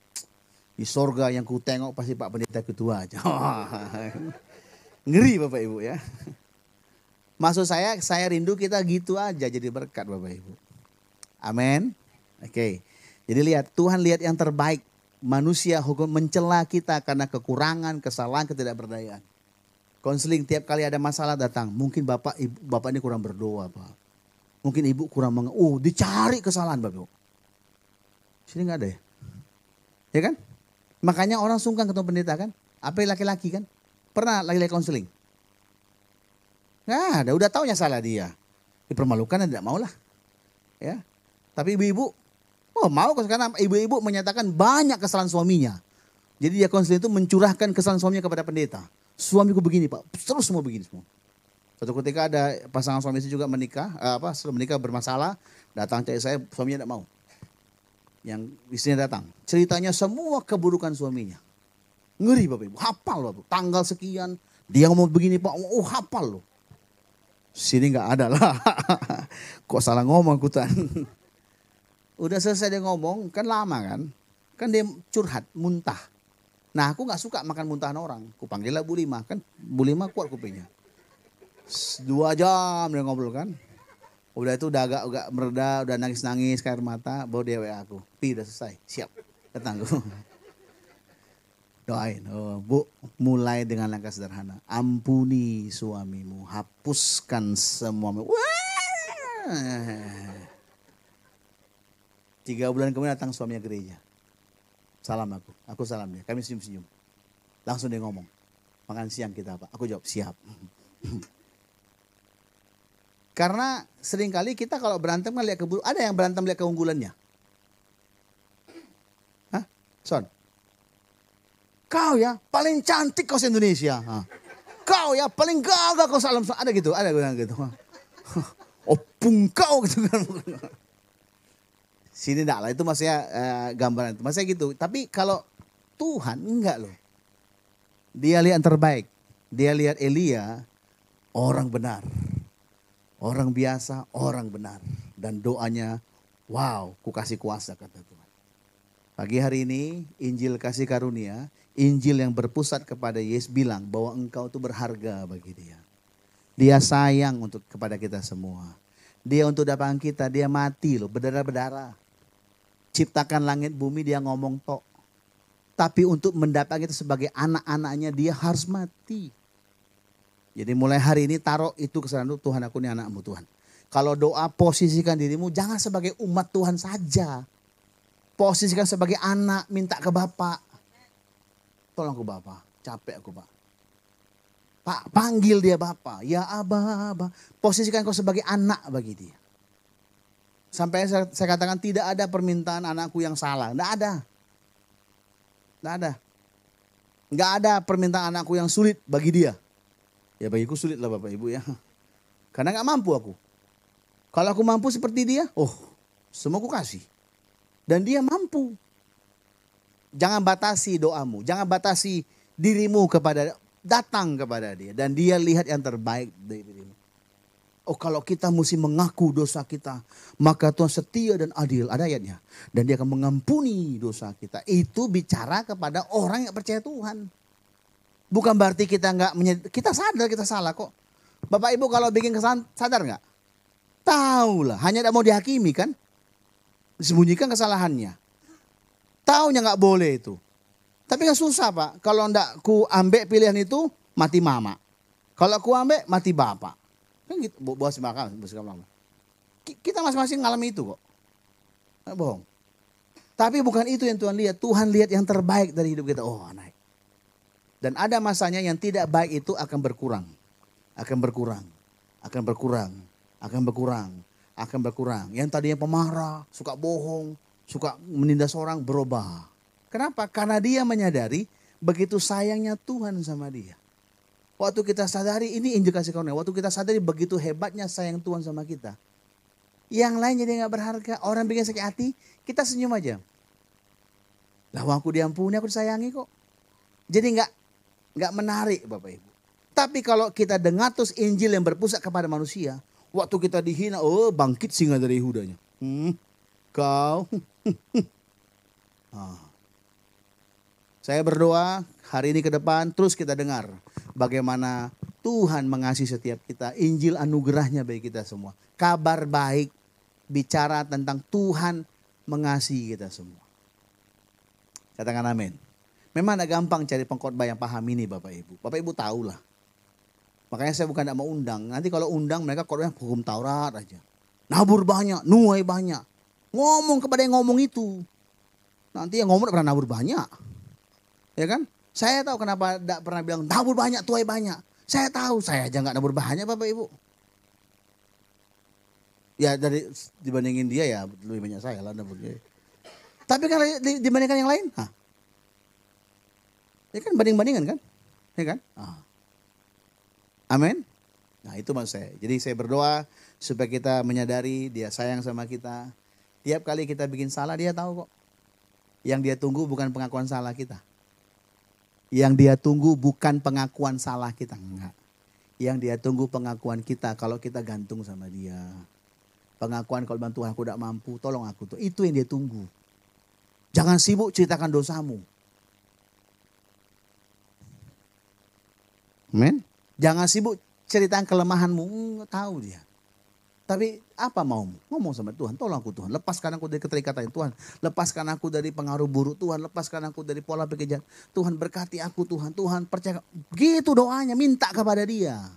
Di sorga yang ku tengok pasti Pak Pendeta Ketua aja. Ngeri Bapak Ibu ya. Maksud saya rindu kita gitu aja jadi berkat Bapak Ibu. Amin. Oke. Jadi lihat, Tuhan lihat yang terbaik. Manusia hukum mencela kita karena kekurangan, kesalahan, ketidakberdayaan. Konseling tiap kali ada masalah datang. Mungkin Bapak ini kurang berdoa Pak. Mungkin Ibu kurang dicari kesalahan Bapak Ibu. Sini gak ada ya? Ya kan? Makanya orang sungkan ketemu pendeta kan? Apa laki-laki kan? Pernah laki-laki konseling? Nggak ada, udah taunya salah dia. Dipermalukan dan tidak mau lah. Ya. Tapi ibu-ibu, mau karena ibu-ibu menyatakan banyak kesalahan suaminya. Jadi dia konseling itu mencurahkan kesalahan suaminya kepada pendeta. Suamiku begini Pak, terus semua begini semua. Suatu ketika ada pasangan suami istri juga menikah, setelah menikah bermasalah, datang cari saya, suaminya tidak mau. Yang istrinya datang. Ceritanya semua keburukan suaminya. Ngeri Bapak Ibu, hafal loh. Tanggal sekian, dia ngomong begini Pak, oh hafal loh. Sini nggak ada lah. Kok salah ngomong kutan. Udah selesai dia ngomong, kan lama kan. Kan dia curhat, muntah. Nah aku nggak suka makan muntahan orang. Kupanggillah Bu Lima, kan Bu Lima kuat kupingnya. 2 jam dia ngobrol kan. Udah itu udah agak mereda, udah nangis-nangis air mata, baru dia WA aku. Pi udah selesai, siap, datang gue. Doain, oh, Bu, mulai dengan langkah sederhana. Ampuni suamimu, hapuskan semua. Wah. 3 bulan kemudian datang suaminya gereja. Salam aku salam dia. Kami senyum-senyum. Langsung dia ngomong, makan siang kita Pak. Aku jawab, siap. Karena seringkali kita kalau berantem kan lihat ada yang berantem lihat keunggulannya. Hah? Son? Kau ya paling cantik kau se-Indonesia. Kau ya paling gagah kau salam. Ada gitu, ada gitu. Opung kau gitu kan. Sini enggak lah, itu maksudnya gambaran itu. Maksudnya gitu. Tapi kalau Tuhan enggak loh. Dia lihat yang terbaik. Dia lihat Elia orang benar. Orang biasa, orang benar. Dan doanya, wow, ku kasih kuasa kata Tuhan. Pagi hari ini Injil kasih karunia, Injil yang berpusat kepada Yesus bilang bahwa engkau itu berharga bagi dia. Dia sayang kepada kita semua. Dia untuk datang kita, dia mati loh, berdarah-berdarah. Ciptakan langit bumi dia ngomong tok. Tapi untuk mendapat kita sebagai anak-anaknya dia harus mati. Jadi mulai hari ini taruh itu kesadaran Tuhan aku ini anakmu Tuhan. Kalau doa posisikan dirimu jangan sebagai umat Tuhan saja. Posisikan sebagai anak, minta ke Bapak. Tolong ke Bapak, capek aku Pak. Pak, panggil dia Bapak. Ya Abah, Abah. Posisikan kau sebagai anak bagi dia. Sampai saya katakan tidak ada permintaan anakku yang salah. Tidak ada. Tidak ada. Tidak ada permintaan anakku yang sulit bagi dia. Ya bagiku sulit lah Bapak Ibu ya. Karena gak mampu aku. Kalau aku mampu seperti dia, semua aku kasih. Dan dia mampu. Jangan batasi doamu. Jangan batasi dirimu datang kepada dia. Dan dia lihat yang terbaik dari dirimu. Kalau kita mesti mengaku dosa kita. Maka Tuhan setia dan adil. Ada ayatnya. Dan dia akan mengampuni dosa kita. Itu bicara kepada orang yang percaya Tuhan. Bukan berarti kita sadar kita salah kok. Bapak Ibu kalau bikin kesalahan sadar nggak? Tahu lah, hanya tidak mau dihakimi kan? Disembunyikan kesalahannya. Taunya nggak boleh itu. Tapi kan susah Pak. Kalau ndak ku ambek pilihan itu mati mama. Kalau ku ambek mati bapak. Kan gitu. Bos makan. Kita masing-masing ngalami itu kok. Nggak bohong. Tapi bukan itu yang Tuhan lihat. Tuhan lihat yang terbaik dari hidup kita. Naik. Dan ada masanya yang tidak baik itu akan berkurang. Akan berkurang. Akan berkurang. Akan berkurang. Akan berkurang. Yang tadinya pemarah, suka bohong, suka menindas orang, berubah. Kenapa? Karena dia menyadari begitu sayangnya Tuhan sama dia. Waktu kita sadari ini Injil kasih karunia. Waktu kita sadari begitu hebatnya sayang Tuhan sama kita. Yang lain jadi gak berharga. Orang bikin sakit hati, kita senyum aja. Lah aku diampuni, aku disayangi kok. Jadi nggak menarik Bapak Ibu. Tapi kalau kita dengar terus Injil yang berpusat kepada manusia. Waktu kita dihina, bangkit singa dari Yahudanya. Kau. Saya berdoa hari ini ke depan terus kita dengar. Bagaimana Tuhan mengasihi setiap kita. Injil anugerahnya bagi kita semua. Kabar baik bicara tentang Tuhan mengasihi kita semua. Katakan amin. Memang agak gampang cari pengkhotbah yang paham ini Bapak Ibu. Bapak Ibu tahulah. Makanya saya bukan tidak mau undang. Nanti kalau undang mereka khotbahnya hukum Taurat aja. Nabur banyak, nuai banyak. Ngomong kepada yang ngomong itu. Nanti yang ngomong tidak pernah nabur banyak. Ya kan? Saya tahu kenapa tidak pernah bilang nabur banyak, tuai banyak. Saya tahu, saya aja nggak nabur banyak Bapak Ibu. Ya dibandingin dia ya lebih banyak saya lah naburnya. Tapi kalau dibandingkan yang lain, ya kan banding-bandingan kan? Ya kan? Amin. Nah itu maksud saya. Jadi saya berdoa supaya kita menyadari dia sayang sama kita. Tiap kali kita bikin salah dia tahu kok. Yang dia tunggu bukan pengakuan salah kita. Yang dia tunggu bukan pengakuan salah kita. Enggak. Yang dia tunggu pengakuan kita kalau kita gantung sama dia. Pengakuan kalau Tuhan aku tidak mampu, tolong aku tuh. Itu yang dia tunggu. Jangan sibuk ceritakan dosamu. Amen. Jangan sibuk ceritakan kelemahanmu. Enggak tahu dia. Tapi apa maumu? Ngomong sama Tuhan, tolong aku Tuhan. Lepaskan aku dari keterikatan Tuhan. Lepaskan aku dari pengaruh buruk Tuhan. Lepaskan aku dari pola pikir jahat. Tuhan berkati aku Tuhan. Tuhan percaya. Gitu doanya, minta kepada dia.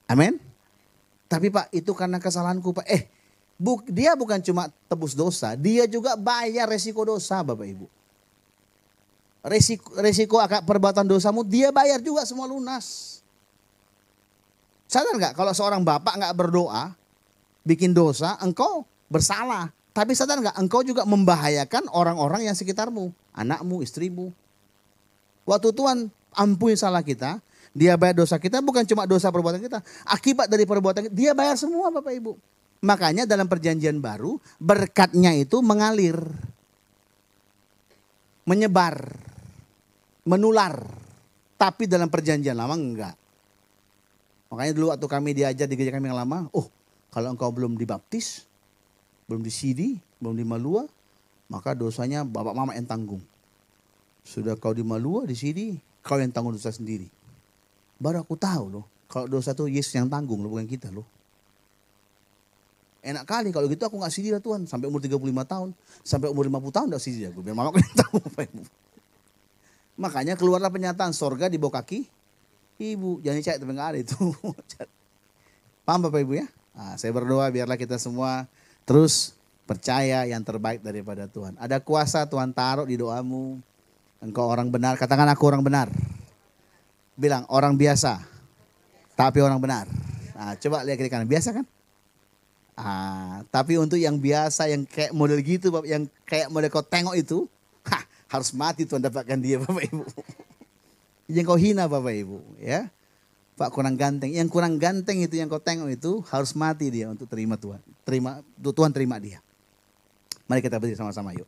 Amin. Tapi Pak itu karena kesalahanku Pak. Dia bukan cuma tebus dosa. Dia juga bayar resiko dosa Bapak Ibu. Resiko akan perbuatan dosamu dia bayar juga semua lunas. Sadar nggak kalau seorang bapak nggak berdoa, bikin dosa, engkau bersalah. Tapi sadar nggak engkau juga membahayakan orang-orang yang sekitarmu, anakmu, istrimu. Waktu Tuhan ampuni salah kita, dia bayar dosa kita bukan cuma dosa perbuatan kita. Akibat dari perbuatan kita, dia bayar semua Bapak Ibu. Makanya dalam perjanjian baru, berkatnya itu mengalir. Menyebar, menular. Tapi dalam perjanjian lama enggak. Makanya dulu waktu kami diajar di gereja kami yang lama, kalau engkau belum dibaptis, belum di CD, belum di Malua, maka dosanya bapak mama yang tanggung. Sudah kau di Malua, di CD, kau yang tanggung dosa sendiri. Baru aku tahu loh, kalau dosa itu Yesus yang tanggung loh, bukan kita loh. Enak kali kalau gitu aku gak CD lah Tuhan, sampai umur 35 tahun, sampai umur 50 tahun gak CD aku, biar mama yang tahu. Makanya keluarlah penyataan, sorga di bawah kaki Ibu, jangan dicari tapi gak ada itu. Paham Bapak Ibu ya? Nah, saya berdoa biarlah kita semua terus percaya yang terbaik daripada Tuhan. Ada kuasa Tuhan taruh di doamu. Engkau orang benar, katakan aku orang benar. Bilang orang biasa, tapi orang benar. Nah, coba lihat kiri kanan, biasa kan? Tapi untuk yang biasa, yang kayak model gitu, yang kayak model kau tengok itu, harus mati Tuhan dapatkan dia Bapak Ibu. Yang kau hina Bapak Ibu ya. Pak kurang ganteng. Yang kurang ganteng itu yang kau tengok itu harus mati dia untuk terima Tuhan. Tuhan terima dia. Mari kita berdiri sama-sama yuk.